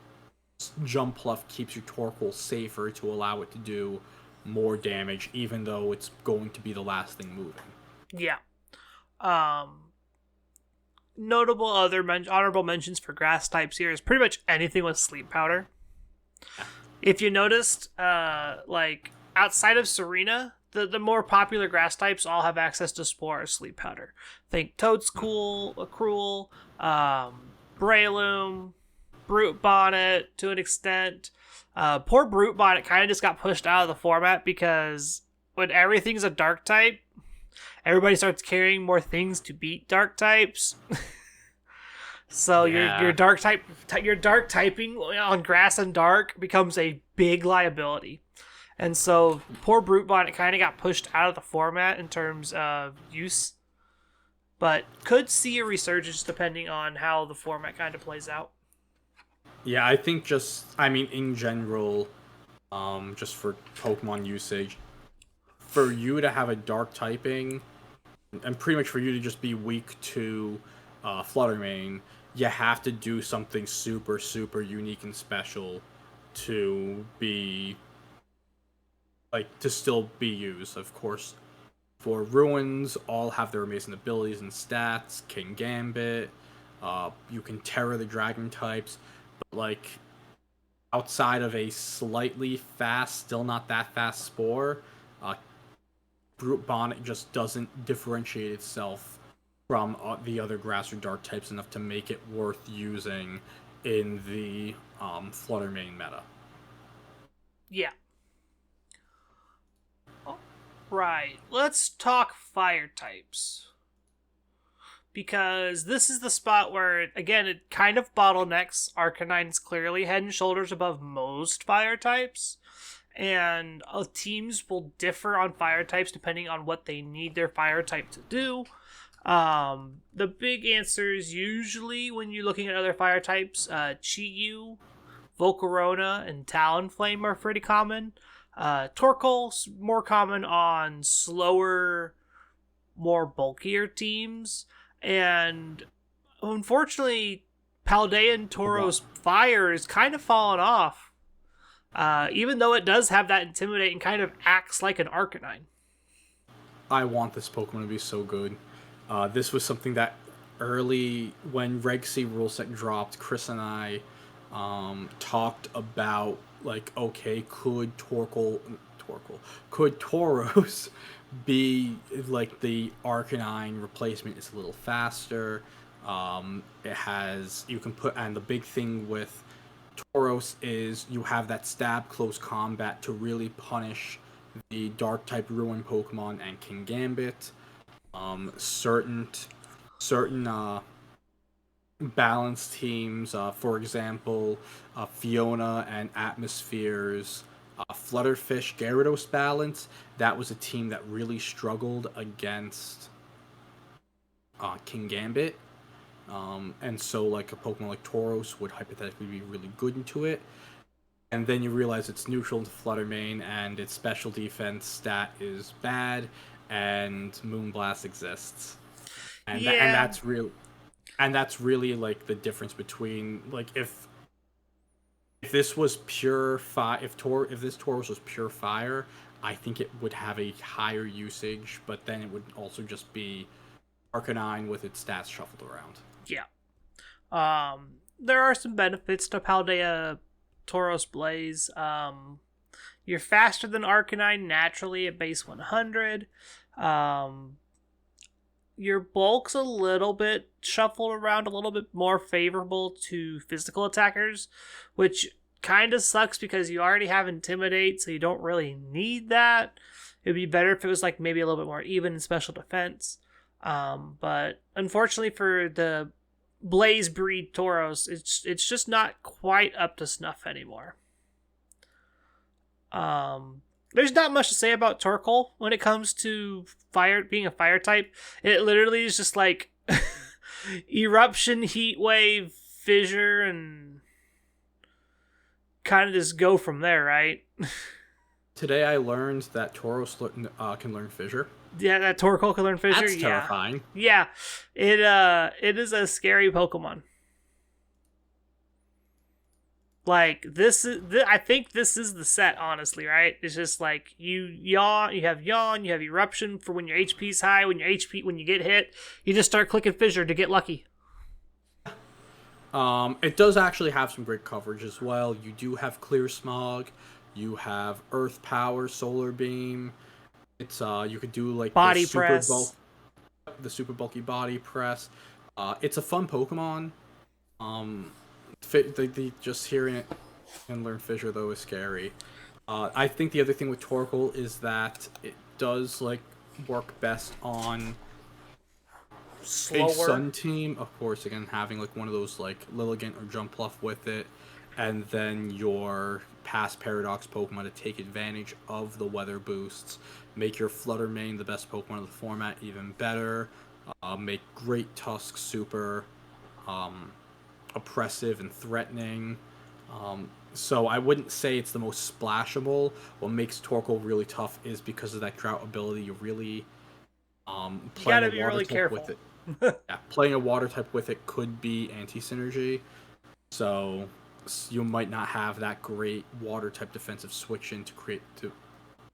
Speaker 2: Jump Bluff keeps your Torkoal safer to allow it to do more damage, even though it's going to be the last thing moving.
Speaker 1: Yeah. Notable other honorable mentions for grass types here is pretty much anything with Sleep Powder. Yeah. If you noticed, outside of Serena, the more popular grass types all have access to Spore or Sleep Powder. Think Toadstool, Accruel, Breloom, Brute Bonnet to an extent. Poor Brute Bonnet kind of just got pushed out of the format because when everything's a dark type, everybody starts carrying more things to beat dark types. So your dark typing on grass and dark becomes a big liability. And so poor Brute Bonnet kind of got pushed out of the format in terms of use, but could see a resurgence depending on how the format kind of plays out.
Speaker 2: Yeah, I think in general, just for Pokemon usage, for you to have a dark typing, and pretty much for you to just be weak to Fluttermane, you have to do something super, super unique and special to be, to still be used. Of course, for Ruins, all have their amazing abilities and stats. King Gambit, you can terror the dragon types, but outside of a slightly fast, still not that fast Spore, Brute Bonnet just doesn't differentiate itself from the other grass or dark types enough to make it worth using in the Fluttermane meta.
Speaker 1: Yeah. Right. Let's talk fire types. Because this is the spot where, again, it kind of bottlenecks. Arcanine's clearly head and shoulders above most fire types. And teams will differ on fire types depending on what they need their fire type to do. The big answers usually when you're looking at other fire types, Chi-Yu, Volcarona, and Talonflame are pretty common. Torkoal's more common on slower, more bulkier teams. And unfortunately, Paldean Tauros Fire is kind of fallen off. Even though it does have that Intimidate and kind of acts like an Arcanine.
Speaker 2: I want this Pokemon to be so good. This was something that early, when Reg C rule set dropped, Chris and I talked about, okay, could Tauros be the Arcanine replacement? It's a little faster. It has, you can put, and the big thing with Tauros is you have that stab close combat to really punish the dark type Ruin Pokemon and King Gambit. Certain balanced teams, for example, Fiona and Atmosphere's Flutterfish Gyarados balance, that was a team that really struggled against King Gambit. And so a Pokemon like Tauros would hypothetically be really good into it. And then you realize it's neutral to Fluttermane and its special defense stat is bad and Moonblast exists. And that's real. And that's really the difference between if this was pure fire, if this Tauros was pure fire, I think it would have a higher usage, but then it would also just be Arcanine with its stats shuffled around.
Speaker 1: Yeah. There are some benefits to Paldea Tauros Blaze. You're faster than Arcanine naturally at base 100. Your bulk's a little bit shuffled around, a little bit more favorable to physical attackers, which kind of sucks because you already have Intimidate, so you don't really need that. It'd be better if it was maybe a little bit more even in special defense. But unfortunately for the Blaze breed Tauros, it's just not quite up to snuff anymore. There's not much to say about Torkoal when it comes to being a fire type. It literally is just Eruption, Heat Wave, Fissure, and kind of just go from there, right?
Speaker 2: Today I learned that Tauros can learn Fissure.
Speaker 1: Yeah, that Torkoal can learn Fissure.
Speaker 2: That's terrifying.
Speaker 1: Yeah, it is a scary Pokemon. This is, I think this is the set, honestly, right? It's just you have Yawn, you have Eruption for when your HP's high. When you get hit, you just start clicking Fissure to get lucky.
Speaker 2: It does actually have some great coverage as well. You do have Clear Smog, you have Earth Power, Solar Beam, It's you could do like
Speaker 1: Body press.
Speaker 2: the super bulky body press. It's a fun Pokemon. Um, just hearing it and learn Fissure though is scary. I think the other thing with Torkoal is that it does like work best on a
Speaker 1: Slower.
Speaker 2: Sun team. Of course, again having like one of those like Lilligant or Jumpluff with it, and then your past Paradox Pokemon to take advantage of the weather boosts, make your Flutter Mane the best Pokemon of the format even better, make Great Tusk super um, oppressive and threatening. So I wouldn't say it's the most splashable. What makes Torkoal really tough is because of that drought ability. You really
Speaker 1: You
Speaker 2: playing a
Speaker 1: gotta be
Speaker 2: water
Speaker 1: really
Speaker 2: type with
Speaker 1: careful.
Speaker 2: it. Yeah, playing a water type with it could be anti synergy. So you might not have that great water type defensive switch in to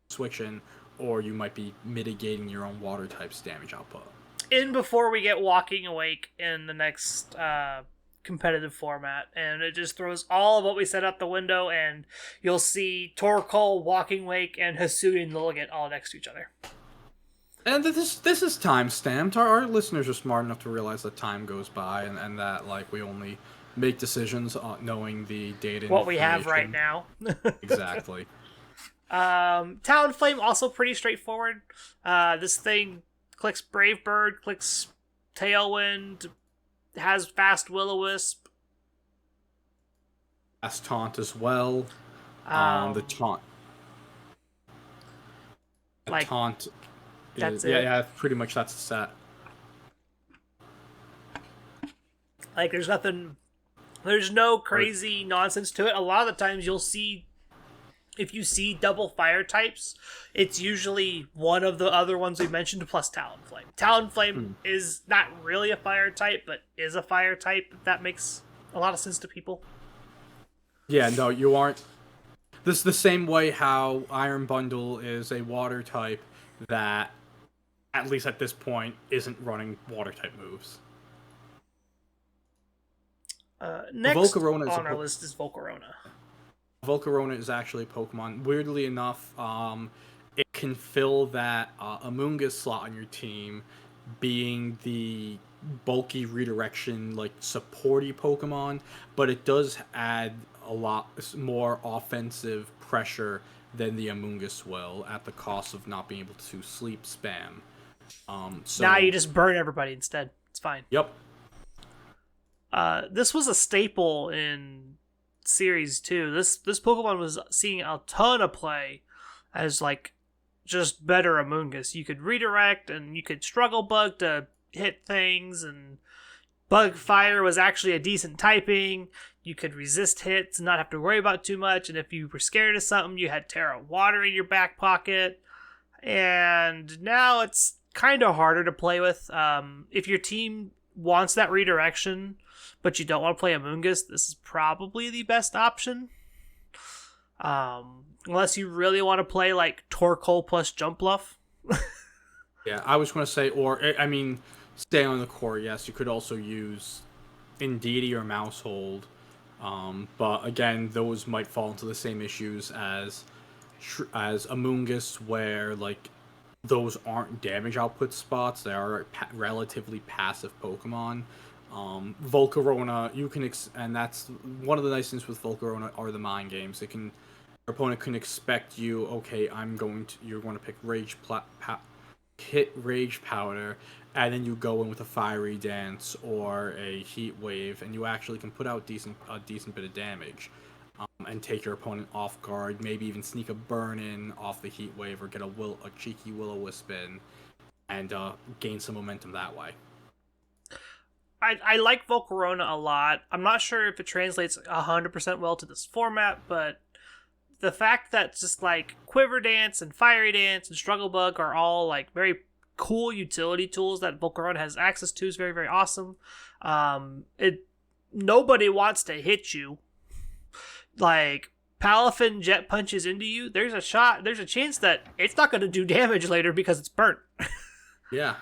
Speaker 2: switch in, or you might be mitigating your own water type's damage output.
Speaker 1: In before we get Walking Awake in the next competitive format, and it just throws all of what we set out the window, and you'll see Torkoal, Walking Wake, and Hisuian and Lilligant all next to each other.
Speaker 2: And this is time stamped. Our listeners are smart enough to realize that time goes by, and that like we only make decisions knowing the data and
Speaker 1: What we have right
Speaker 2: information.
Speaker 1: now.
Speaker 2: Exactly.
Speaker 1: Talonflame also pretty straightforward. This thing clicks Brave Bird, clicks Tailwind, has fast Will-O-Wisp.
Speaker 2: Fast taunt as well. The taunt. The
Speaker 1: like
Speaker 2: taunt
Speaker 1: that's
Speaker 2: is
Speaker 1: it.
Speaker 2: yeah, pretty much that's the set.
Speaker 1: Like there's no
Speaker 2: Or,
Speaker 1: crazy nonsense to it. A lot of the times you'll see, if you see double fire types, it's usually one of the other ones we mentioned plus Talonflame. Talonflame is not really a fire type, but is a fire type, if that makes a lot of sense to people.
Speaker 2: yeah, no, you aren't. This is the same way how Iron Bundle is a water type that, at least at this point, isn't running water type moves.
Speaker 1: Next
Speaker 2: Volcarona is
Speaker 1: on our list is Volcarona.
Speaker 2: Volcarona is actually a Pokemon. Weirdly enough, it can fill that Amoonguss slot on your team, being the bulky redirection, like supporty Pokemon, but it does add a lot more offensive pressure than the Amoonguss will, at the cost of not being able to sleep spam.
Speaker 1: Now you just burn everybody instead. It's fine.
Speaker 2: Yep.
Speaker 1: This was a staple in Series 2. This Pokemon was seeing a ton of play as like just better Amoonguss. You could redirect and you could struggle bug to hit things, and bug fire was actually a decent typing. You could resist hits and not have to worry about too much, and if you were scared of something, you had Terra Water in your back pocket. And now it's kind of harder to play with. If your team wants that redirection, but you don't want to play Amoonguss, this is probably the best option. Unless you really want to play like Torkoal plus Jumpluff.
Speaker 2: Yeah, I was going to say, or I mean, stay on the core. Yes, you could also use Indeedee or Mousehold, but again, those might fall into the same issues as Amoonguss, where like those aren't damage output spots; they are relatively passive Pokemon. Volcarona, you can and that's one of the nice things with Volcarona are the mind games. It can, your opponent can expect you. Okay, you're going to pick hit Rage Powder, and then you go in with a Fiery Dance or a Heat Wave, and you actually can put out a decent bit of damage, and take your opponent off guard. Maybe even sneak a Burn in off the Heat Wave, or get a cheeky Will-O-Wisp in, and gain some momentum that way.
Speaker 1: I like Volcarona a lot. I'm not sure if it translates 100% well to this format, but the fact that just like Quiver Dance and Fiery Dance and Struggle Bug are all like very cool utility tools that Volcarona has access to is very, very awesome. Nobody wants to hit you. Like Palafin jet punches into you, there's a chance that it's not going to do damage later because it's burnt.
Speaker 2: Yeah.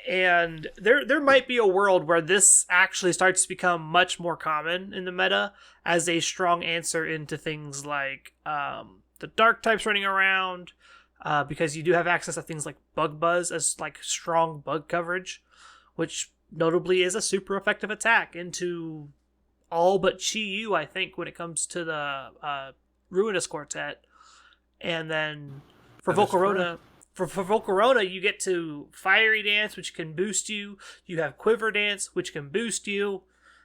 Speaker 1: And there might be a world where this actually starts to become much more common in the meta as a strong answer into things like the dark types running around, because you do have access to things like Bug Buzz as like strong bug coverage, which notably is a super effective attack into all but Chi Yu, I think, when it comes to the Ruinous Quartet. And then for Volcarona, for Volcarona, you get to Fiery Dance, which can boost you. You have Quiver Dance, which can boost you.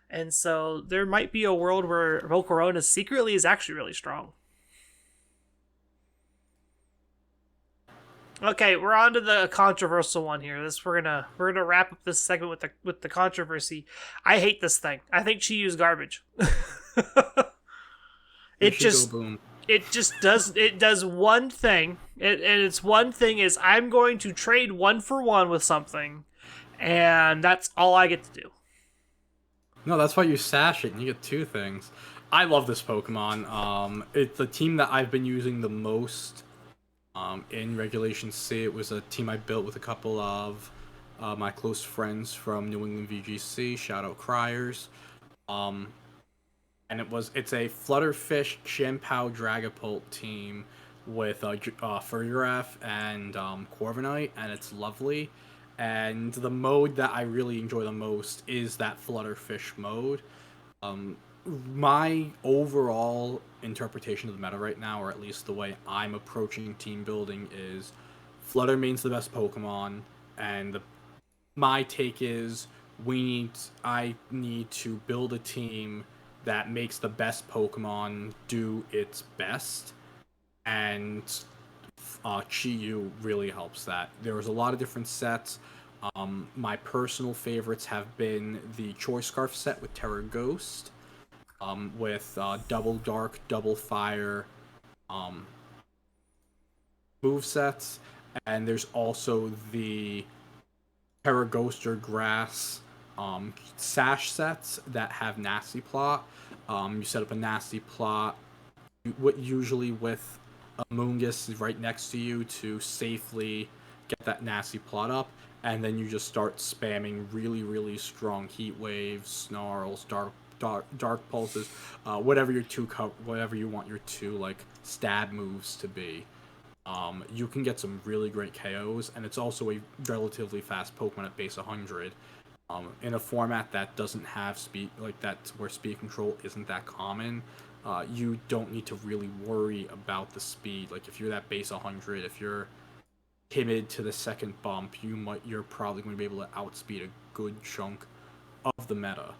Speaker 1: And so there might be a world where Volcarona secretly is actually really strong. Okay, we're on to the controversial one here. We're gonna wrap up this segment with the controversy. I hate this thing. I think Chi Yu's garbage. it just
Speaker 2: boom.
Speaker 1: it does one thing. And its one thing is I'm going to trade 1-for-1 with something, and that's all I get to do.
Speaker 2: No, that's why you sash it and you get two things. I love this Pokemon. It's the team that I've been using the most. In Regulation C, it was a team I built with a couple of my close friends from New England VGC. Shout out Criers. And it's a Flutterfish Chien-Pao Dragapult team with Fururef and Corviknight, and it's lovely. And the mode that I really enjoy the most is that Flutterfish mode. My overall interpretation of the meta right now, or at least the way I'm approaching team building, is Fluttermane's the best Pokemon, and my take is I need to build a team that makes the best Pokemon do its best, and Chi-Yu really helps that. There was a lot of different sets. My personal favorites have been the Choice Scarf set with Terra Ghost, with double dark, double fire move sets, and there's also the Terra Ghost or Grass sash sets that have Nasty Plot. You set up a Nasty Plot, usually with a Moongus right next to you to safely get that Nasty Plot up, and then you just start spamming really, really strong Heat Waves, Snarls, Dark Pulses, whatever you want your two like stab moves to be. You can get some really great KOs, and it's also a relatively fast Pokemon at base 100. In a format that doesn't have speed, like that's where speed control isn't that common, you don't need to really worry about the speed. Like if you're that base 100, if you're timid to the second bump, you're probably going to be able to outspeed a good chunk of the meta.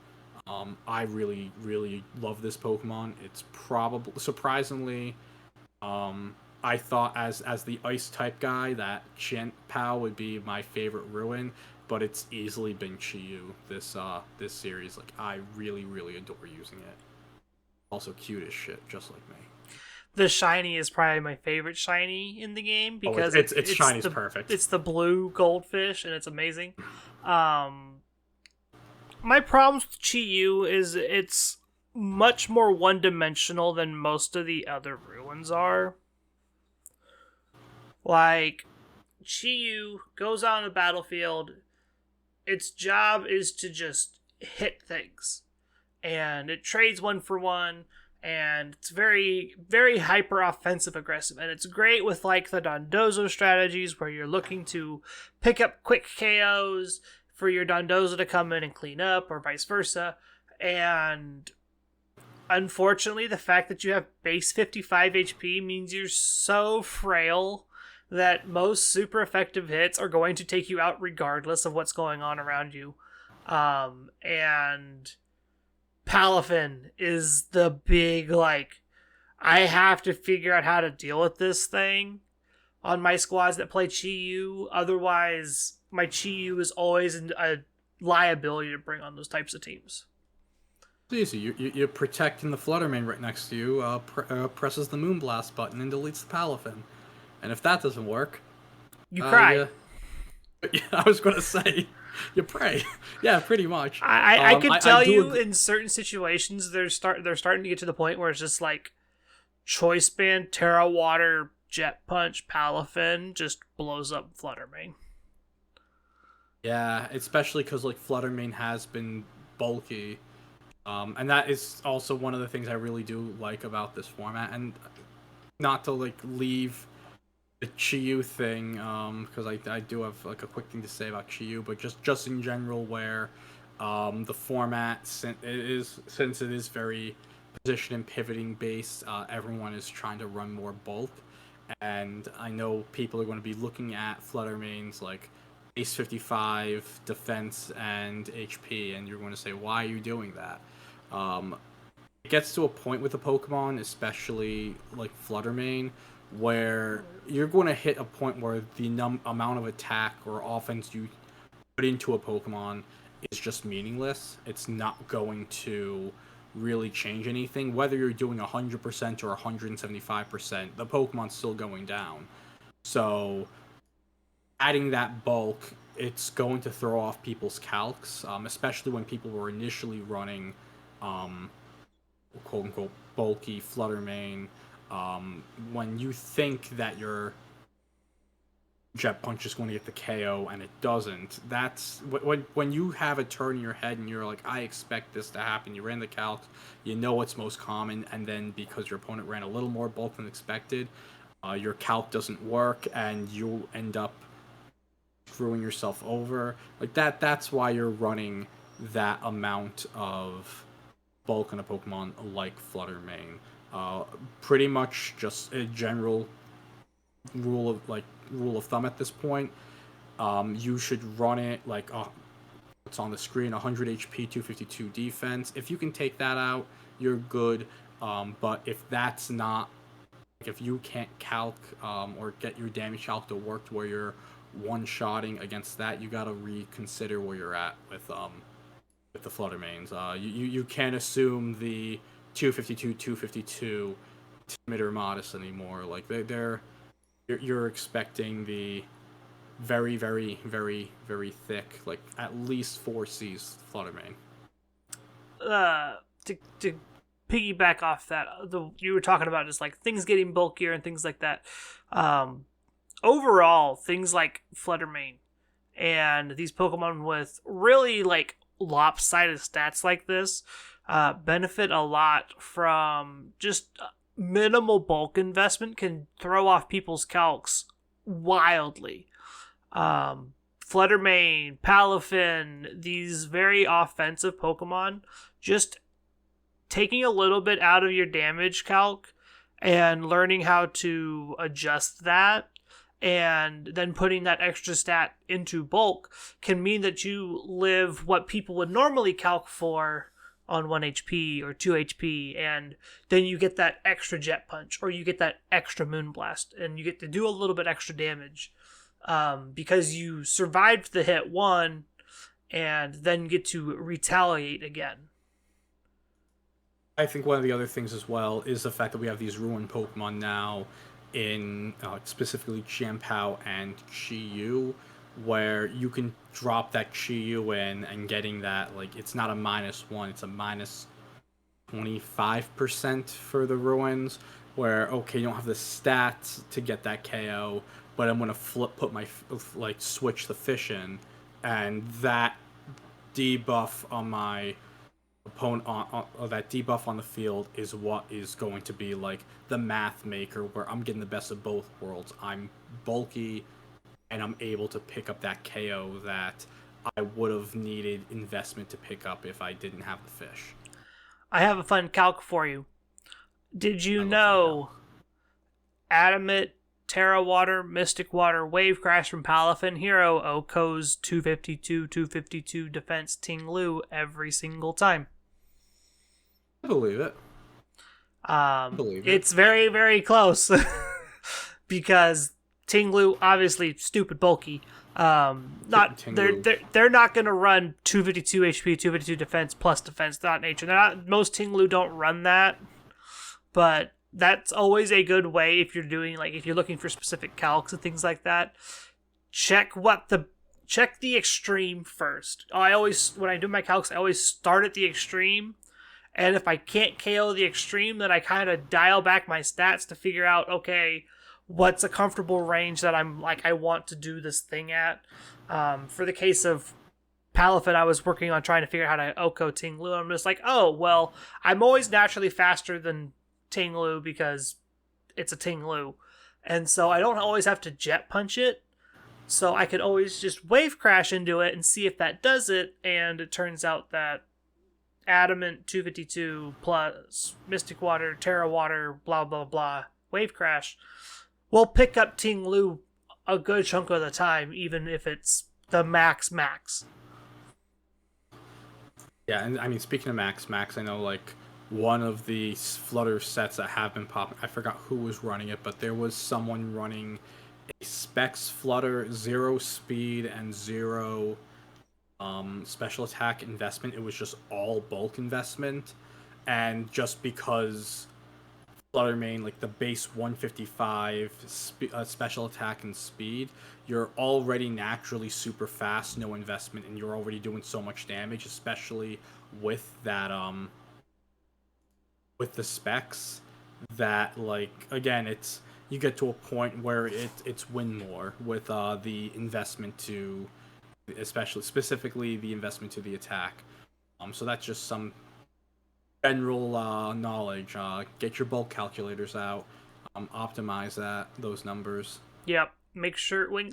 Speaker 2: I really, really love this Pokemon. It's probably surprisingly, I thought as the Ice type guy that Chien-Pao would be my favorite Ruin, but it's easily been Chi-Yu this series. Like I really, really adore using it. Also cute as shit, just like me.
Speaker 1: The shiny is probably my favorite shiny in the game because
Speaker 2: it's shiny's perfect.
Speaker 1: It's the blue goldfish and it's amazing. My problems with Chi-Yu is it's much more one-dimensional than most of the other Ruins are. Like, Chi-Yu goes out on the battlefield, its job is to just hit things. And it trades 1-for-1, and it's very, very hyper-offensive aggressive. And it's great with, like, the Dondozo strategies where you're looking to pick up quick KOs for your Dondozo to come in and clean up, or vice versa. And unfortunately, the fact that you have base 55 HP means you're so frail that most super effective hits are going to take you out regardless of what's going on around you. And Palafin is the big, like, I have to figure out how to deal with this thing on my squads that play Chi-Yu. Otherwise, my Chi-Yu is always a liability to bring on those types of teams.
Speaker 2: It's easy. You're protecting the Fluttermane right next to you, presses the Moonblast button and deletes the Palafin. And if that doesn't work,
Speaker 1: you cry.
Speaker 2: Yeah, I was going to say, you pray. Yeah, pretty much.
Speaker 1: I could tell you in certain situations they're starting to get to the point where it's just like Choice Band, Terra Water, Jet Punch, Palafin just blows up Fluttermane.
Speaker 2: Yeah, especially because like Fluttermane has been bulky, and that is also one of the things I really do like about this format. And not to like leave the Chiyu thing, because I do have like a quick thing to say about Chiyu, but just in general, where the format since it is very position and pivoting based, everyone is trying to run more bulk, and I know people are going to be looking at Flutter mains like base 55 defense and HP, and you're going to say, why are you doing that? Um, it gets to a point with the Pokemon, especially like Flutter Mane, where you're going to hit a point where the amount of attack or offense you put into a Pokemon is just meaningless. It's not going to really change anything. Whether you're doing 100% or 175%, the Pokemon's still going down. So adding that bulk, it's going to throw off people's calcs, especially when people were initially running um, quote unquote bulky Flutter Mane. When you think that your Jet Punch is going to get the KO and it doesn't, that's when you have a turn in your head and you're like, I expect this to happen. You ran the calc, you know what's most common, and then because your opponent ran a little more bulk than expected, your calc doesn't work and you'll end up screwing yourself over. Like that's why you're running that amount of bulk on a Pokemon like Flutter Mane. Pretty much just a general rule of thumb at this point. You should run it like it's on the screen: 100 HP, 252 defense. If you can take that out, you're good. But if that's not, if you can't calc or get your damage calc to work to where you're one-shotting against that, you gotta reconsider where you're at with the Flutter Mains. You can't assume the 252, 252 timid or modest anymore. Like you're expecting the very, very, very, very thick, like at least 4Cs Flutter Mane.
Speaker 1: To piggyback off that, you were talking about just like things getting bulkier and things like that. Overall, things like Flutter Mane and these Pokemon with really like lopsided stats like this benefit a lot from just minimal bulk investment. Can throw off people's calcs wildly. Flutter Mane, Palafin, these very offensive Pokemon, just taking a little bit out of your damage calc and learning how to adjust that and then putting that extra stat into bulk can mean that you live what people would normally calc for on 1 HP or 2 HP, and then you get that extra Jet Punch or you get that extra Moonblast and you get to do a little bit extra damage because you survived the hit one and then get to retaliate again.
Speaker 2: I think one of the other things as well is the fact that we have these ruined Pokemon now in specifically Chiampao and Chi-Yu, where you can drop that Chi-Yu in and getting that, like, it's not a -1, it's a minus 25% for the ruins, where, okay, you don't have the stats to get that KO, but I'm going to switch the fish in, and that debuff on my opponent that debuff on the field is what is going to be like the math maker, where I'm getting the best of both worlds. I'm bulky and I'm able to pick up that KO that I would have needed investment to pick up if I didn't have the fish.
Speaker 1: I have a fun calc for you. Did you know Adamant, Terra Water, Mystic Water, Wave Crash from Palafin Hero OHKO's 252 defense Ting Lu every single time?
Speaker 2: I believe it.
Speaker 1: It's very, very close because Ting Lu obviously they're not gonna run 252 HP, 252 defense plus defense not nature. Most Ting Lu don't run that, but that's always a good way if you're doing if you're looking for specific calcs and things like that. Check the extreme first. When I do my calcs, I always start at the extreme. And if I can't KO the extreme, then I kind of dial back my stats to figure out, okay, what's a comfortable range that I want to do this thing at. For the case of Palafin, I was working on trying to figure out how to OHKO Ting Lu. I'm just like, oh, well, I'm always naturally faster than Ting Lu because it's a Ting Lu. And so I don't always have to jet punch it. So I could always just wave crash into it and see if that does it. And it turns out that Adamant 252 plus Mystic Water, Terra Water, blah, blah, blah, wave crash will pick up Ting Lu a good chunk of the time, even if it's the max.
Speaker 2: Yeah, and I mean, speaking of max, I know like one of the Flutter sets that have been popping. I forgot who was running it, but there was someone running a Specs Flutter, 0 speed and 0 special attack investment. It was just all bulk investment, and just because Flutter main, like the base 155 special attack and speed, you're already naturally super fast, no investment, and you're already doing so much damage, especially with that with the specs, that like again it's you get to a point where it's win more with the investment to, especially specifically the investment to the attack. So that's just some general knowledge. Get your bulk calculators out. Optimize those numbers.
Speaker 1: Yep. Make sure when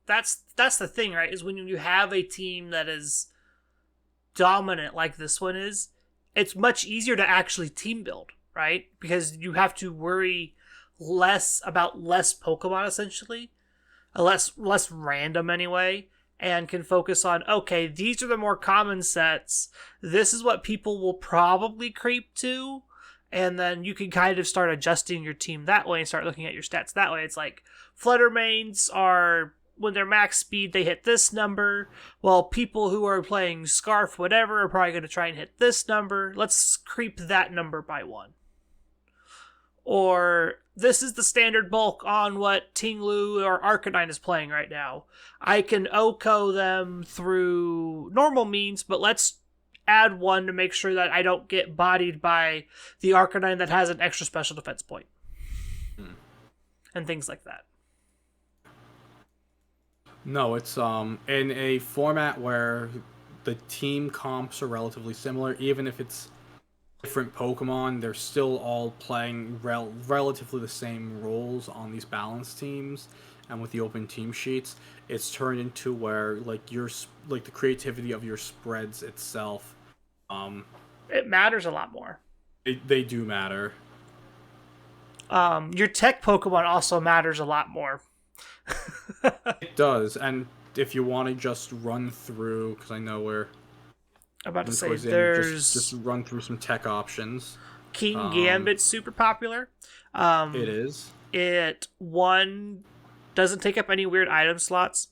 Speaker 1: that's the thing, right? Is when you have a team that is dominant like this one is, it's much easier to actually team build, right? Because you have to worry less about less Pokemon essentially, less random anyway, and can focus on, okay, these are the more common sets. This is what people will probably creep to. And then you can kind of start adjusting your team that way and start looking at your stats that way. It's like Flutter mains are, when they're max speed, they hit this number. While people who are playing Scarf, whatever, are probably going to try and hit this number. Let's creep that number by 1. Or this is the standard bulk on what Ting Lu or Arcanine is playing right now. I can OHKO them through normal means, but let's add 1 to make sure that I don't get bodied by the Arcanine that has an extra special defense point. And things like that.
Speaker 2: No, it's in a format where the team comps are relatively similar, even if it's different Pokemon, they're still all playing relatively the same roles on these balanced teams. And with the open team sheets, it's turned into where like the creativity of your spreads itself,
Speaker 1: it matters a lot more.
Speaker 2: They do matter.
Speaker 1: Your tech Pokemon also matters a lot more.
Speaker 2: It does, and if you want to just run through, because I know we're
Speaker 1: about to say there's
Speaker 2: just run through some tech options.
Speaker 1: King Gambit's super popular.
Speaker 2: It is.
Speaker 1: It doesn't take up any weird item slots.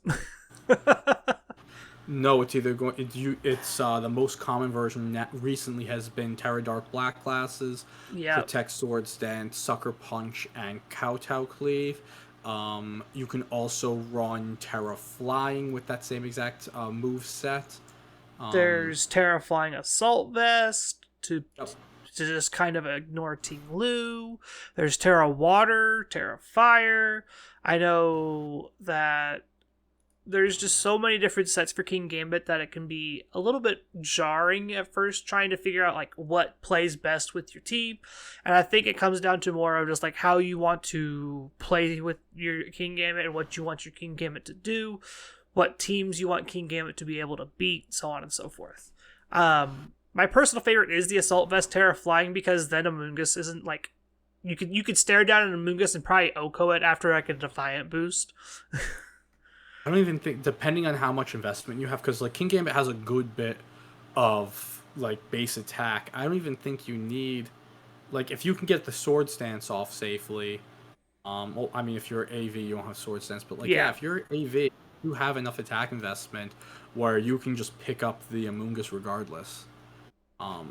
Speaker 2: No, it's either going. It's the most common version that recently has been Terra Dark Black classes.
Speaker 1: Yeah.
Speaker 2: Protect Sword Dance, Sucker Punch, and Kowtow Cleave. You can also run Terra Flying with that same exact move set.
Speaker 1: There's Terra Flying Assault Vest to
Speaker 2: Yep.
Speaker 1: just kind of ignore Ting Lu. There's Terra Water, Terra Fire. I know that there's just so many different sets for King Gambit that it can be a little bit jarring at first trying to figure out like what plays best with your team. And I think it comes down to more of just like how you want to play with your King Gambit and what you want your King Gambit to do, what teams you want King Gambit to be able to beat, so on and so forth. My personal favorite is the Assault Vest Terra Flying, because then Amoonguss isn't like you could stare down an Amoonguss and probably OHKO it after like a Defiant boost.
Speaker 2: I don't even think, depending on how much investment you have, because like King Gambit has a good bit of like base attack. I don't even think you need, like, if you can get the Sword Stance off safely. Well, I mean, if you're AV, you don't have Sword Stance, but like, yeah, if you're AV, you have enough attack investment where you can just pick up the Amoonguss regardless. You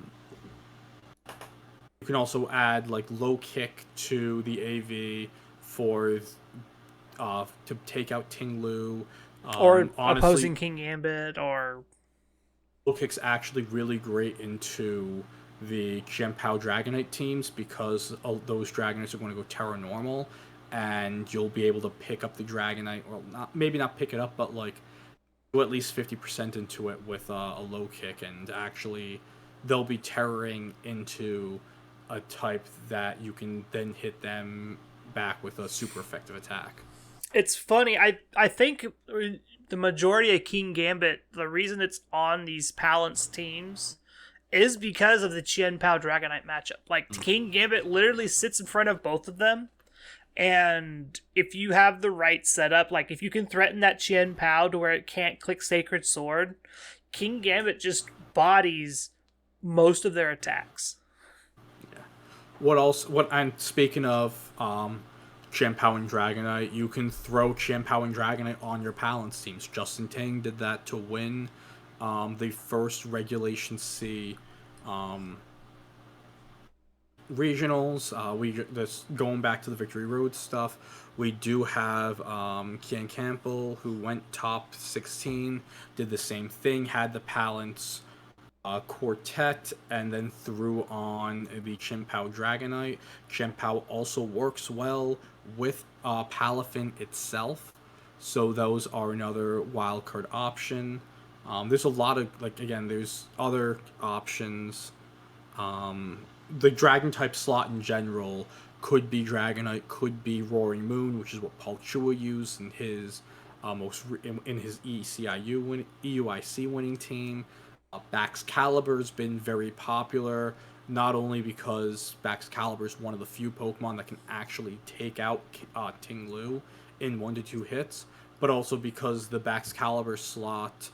Speaker 2: can also add like low kick to the AV for to take out Ting Lu,
Speaker 1: or
Speaker 2: honestly,
Speaker 1: opposing King Gambit, or
Speaker 2: low kick's actually really great into the Genpao Dragonite teams, because those Dragonites are going to go Terra Normal, and you'll be able to pick up the Dragonite, or maybe not pick it up, but like do at least 50% into it with a low kick, and actually they'll be terroring into a type that you can then hit them back with a super effective attack.
Speaker 1: It's funny. I think the majority of King Gambit, the reason it's on these Palance teams is because of the Chien Pao Dragonite matchup. Like, King Gambit literally sits in front of both of them, and if you have the right setup, like if you can threaten that Chien Pao to where it can't click Sacred Sword, King Gambit just bodies most of their attacks.
Speaker 2: Yeah. What else? And speaking of Chien Pao and Dragonite, you can throw Chien Pao and Dragonite on your Palance teams. Justin Ting did that to win the first Regulation C regionals. This going back to the Victory Road stuff. We do have Kian Campbell, who went top 16, did the same thing, had the Palance quartet, and then threw on the Chien Pao Dragonite. Chien Pao also works well with Palafin itself, so those are another wildcard option. There's a lot of, there's other options. The Dragon type slot in general could be Dragonite, could be Roaring Moon, which is what Paul Chua used in his in his EUIC winning team. Baxcalibur's been very popular, not only because Baxcalibur is one of the few Pokemon that can actually take out Ting Lu in 1 to 2 hits, but also because the Baxcalibur slot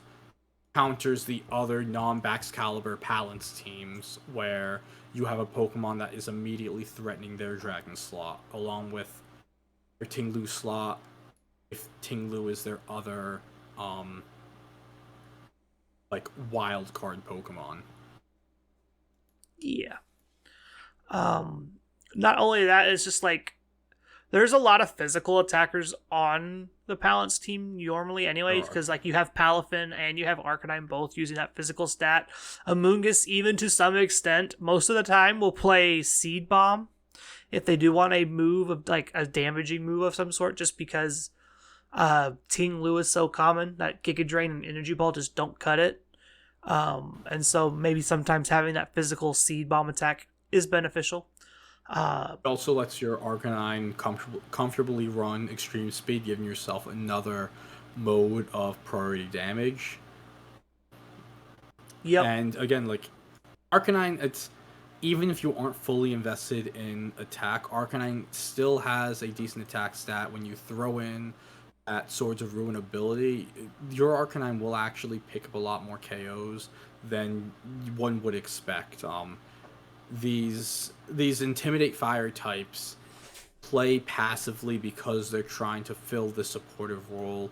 Speaker 2: counters the other non-Baxcalibur Palance teams, where you have a Pokemon that is immediately threatening their Dragon slot, along with their Ting Lu slot, if Ting Lu is their other wild card Pokemon.
Speaker 1: Yeah. Not only that, it's just there's a lot of physical attackers on the Palance team normally anyway, because you have Palafin and you have Arcanine both using that physical stat. Amoonguss, even to some extent, most of the time will play Seed Bomb if they do want a move of a damaging move of some sort, just because Ting Lu is so common that Giga Drain and Energy Ball just don't cut it. And so maybe sometimes having that physical Seed Bomb attack is beneficial.
Speaker 2: It also lets your Arcanine comfortably run Extreme Speed, giving yourself another mode of priority damage.
Speaker 1: Yep.
Speaker 2: And again, Arcanine, it's even if you aren't fully invested in attack, Arcanine still has a decent attack stat. When you throw in that Swords of Ruin ability, your Arcanine will actually pick up a lot more KOs than one would expect. These Intimidate Fire types play passively because they're trying to fill the supportive role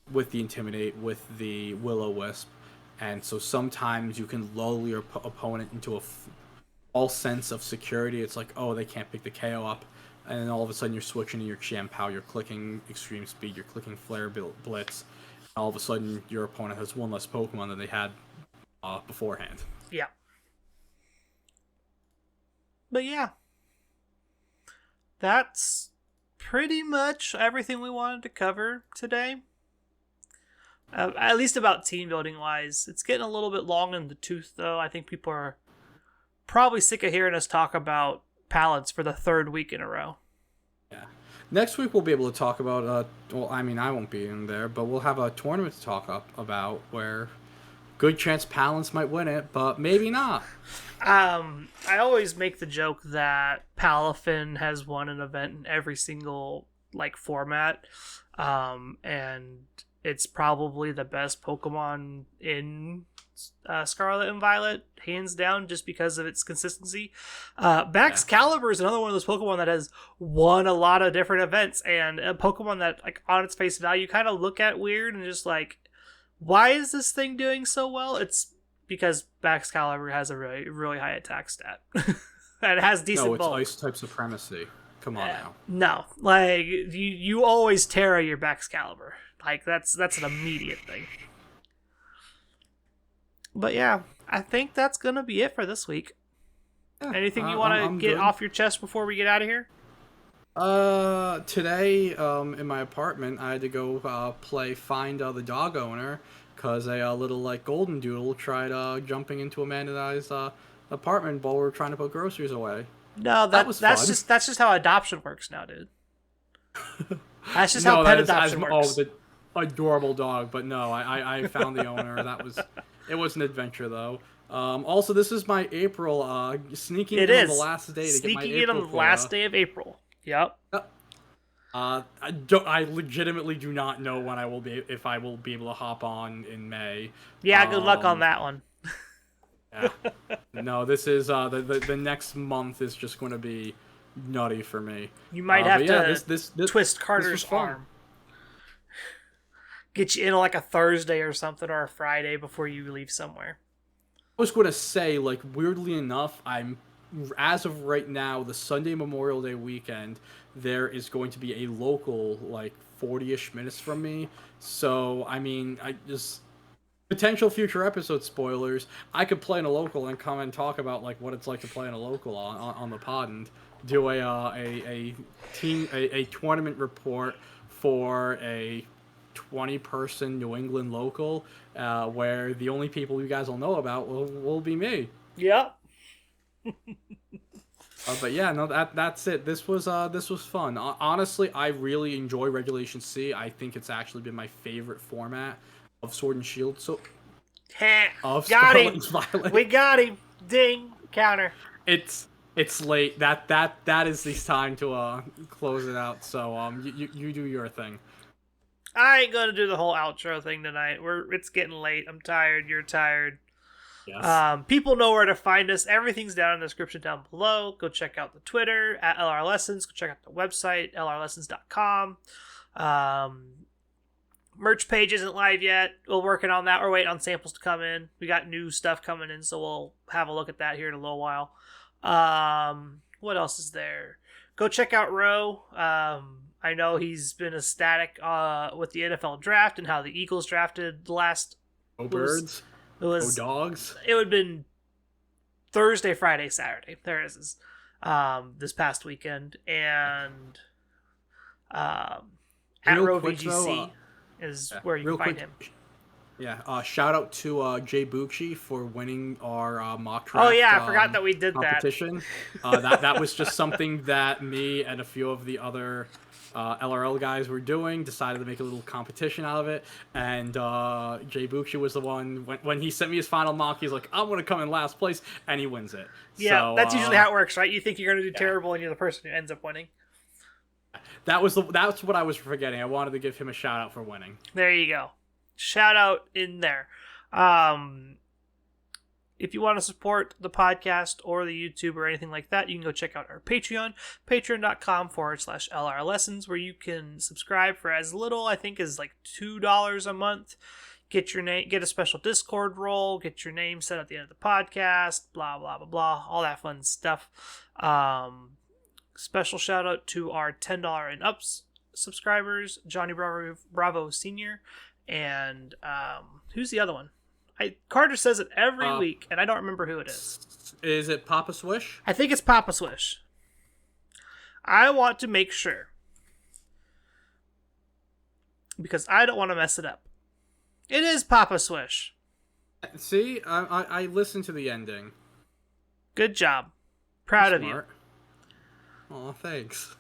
Speaker 2: with the Intimidate, with the Will-O-Wisp, and so sometimes you can lull your opponent into a false sense of security. It's like, oh, they can't pick the KO up, and then all of a sudden you're switching to your Chien Pao, you're clicking Extreme Speed, you're clicking Flare Blitz, and all of a sudden your opponent has one less Pokemon than they had beforehand.
Speaker 1: Yeah. But yeah, that's pretty much everything we wanted to cover today. At least about team building wise. It's getting a little bit long in the tooth, though. I think people are probably sick of hearing us talk about Palance for the 3rd week in a row.
Speaker 2: Yeah. Next week we'll be able to talk about, I won't be in there, but we'll have a tournament to talk about where good chance Palance might win it, but maybe not.
Speaker 1: I always make the joke that Palafin has won an event in every single format, and it's probably the best Pokemon in Scarlet and Violet, hands down, just because of its consistency. Baxcalibur is another one of those Pokemon that has won a lot of different events, and a Pokemon that on its face value kind of look at weird and just why is this thing doing so well? It's because Baxcalibur has a really, really high attack stat. And it has decent bulk.
Speaker 2: No, it's Ice-type Supremacy. Come on now.
Speaker 1: No. You always Terra your Baxcalibur. That's an immediate thing. But yeah, I think that's going to be it for this week. Yeah, Anything you want to get off your chest before we get out of here?
Speaker 2: Today, in my apartment, I had to go play Find the Dog Owner, because a little golden doodle tried jumping into Amanda and I's apartment while we were trying to put groceries away.
Speaker 1: No, that's just how adoption works now, dude. That's just
Speaker 2: No,
Speaker 1: how
Speaker 2: that
Speaker 1: pet
Speaker 2: is
Speaker 1: adoption works.
Speaker 2: the adorable dog, but no, I found the owner. It was an adventure though. Also, this is my April, sneaking
Speaker 1: It
Speaker 2: in on the
Speaker 1: is
Speaker 2: last day to get my
Speaker 1: sneaking in on
Speaker 2: April
Speaker 1: the last day of April. Yep.
Speaker 2: I legitimately do not know when if I will be able to hop on in May.
Speaker 1: Yeah, good luck on that one.
Speaker 2: Yeah. No, this is the next month is just going to be nutty for me.
Speaker 1: You might
Speaker 2: But
Speaker 1: have
Speaker 2: yeah,
Speaker 1: to twist Carter's arm. Get you in like a Thursday or something or a Friday before you leave somewhere.
Speaker 2: I was going to say, like, weirdly enough, as of right now, the Sunday Memorial Day weekend, there is going to be a local, like, 40-ish minutes from me. So, I mean, I just... Potential future episode spoilers, I could play in a local and come and talk about, like, what it's like to play in a local on the pod and do a tournament report for a 20-person New England local, where the only people you guys will know about will be me.
Speaker 1: Yep.
Speaker 2: But yeah, no, that's it. This was fun. Honestly, I really enjoy Regulation C. I think it's actually been my favorite format of Sword and Shield. So,
Speaker 1: Got
Speaker 2: Scarlet
Speaker 1: him.
Speaker 2: and Violet.
Speaker 1: We got him. Ding. Counter.
Speaker 2: It's late. That is the time to close it out. So you do your thing.
Speaker 1: I ain't gonna do the whole outro thing tonight. It's getting late. I'm tired. You're tired.
Speaker 2: Yes.
Speaker 1: People know where to find us. Everything's down in the description down below. Go check out the Twitter at LR Lessons. Go check out the website, lrlessons.com. Merch page isn't live yet. We're working on that. We're waiting on samples to come in. We got new stuff coming in, so we'll have a look at that here in a little while. What else is there? Go check out Roe. I know he's been ecstatic with the NFL draft and how the Eagles drafted the last...
Speaker 2: Birds. Dogs.
Speaker 1: It would have been Thursday, Friday, Saturday. There it is. This past weekend. And at Roe VGC is where you can find him.
Speaker 2: Yeah, shout out to Jay Bucci for winning our mock draft.
Speaker 1: Oh yeah, I forgot that we did
Speaker 2: competition. That was just something that me and a few of the other LRL guys were doing. Decided to make a little competition out of it, and Jay Bucci was the one when he sent me his final mock. He's like, "I'm gonna come in last place," and he wins it.
Speaker 1: Yeah,
Speaker 2: so,
Speaker 1: that's usually how it works, right? You think you're gonna do terrible, and you're the person who ends up winning.
Speaker 2: That's what I was forgetting. I wanted to give him a shout out for winning.
Speaker 1: There you go. Shout out in there. If you want to support the podcast or the YouTube or anything like that, you can go check out our Patreon, patreon.com/LR Lessons, where you can subscribe for as little, I think, as like $2 a month. Get your name, get a special Discord role, get your name set at the end of the podcast, blah, blah, blah, blah, all that fun stuff. Special shout out to our $10 and ups subscribers, Johnny Bravo Sr., and who's the other one? Carter says it every week, and I don't remember who it is.
Speaker 2: Is it Papa Swish?
Speaker 1: I think it's Papa Swish. I want to make sure, because I don't want to mess it up. It is Papa Swish.
Speaker 2: See, I listened to the ending.
Speaker 1: Good job. Proud of you.
Speaker 2: Oh, thanks.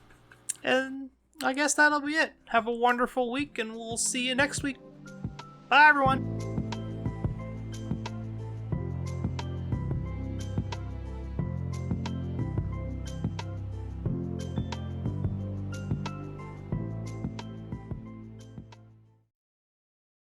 Speaker 1: And I guess that'll be it. Have a wonderful week, and we'll see you next week. Bye, everyone.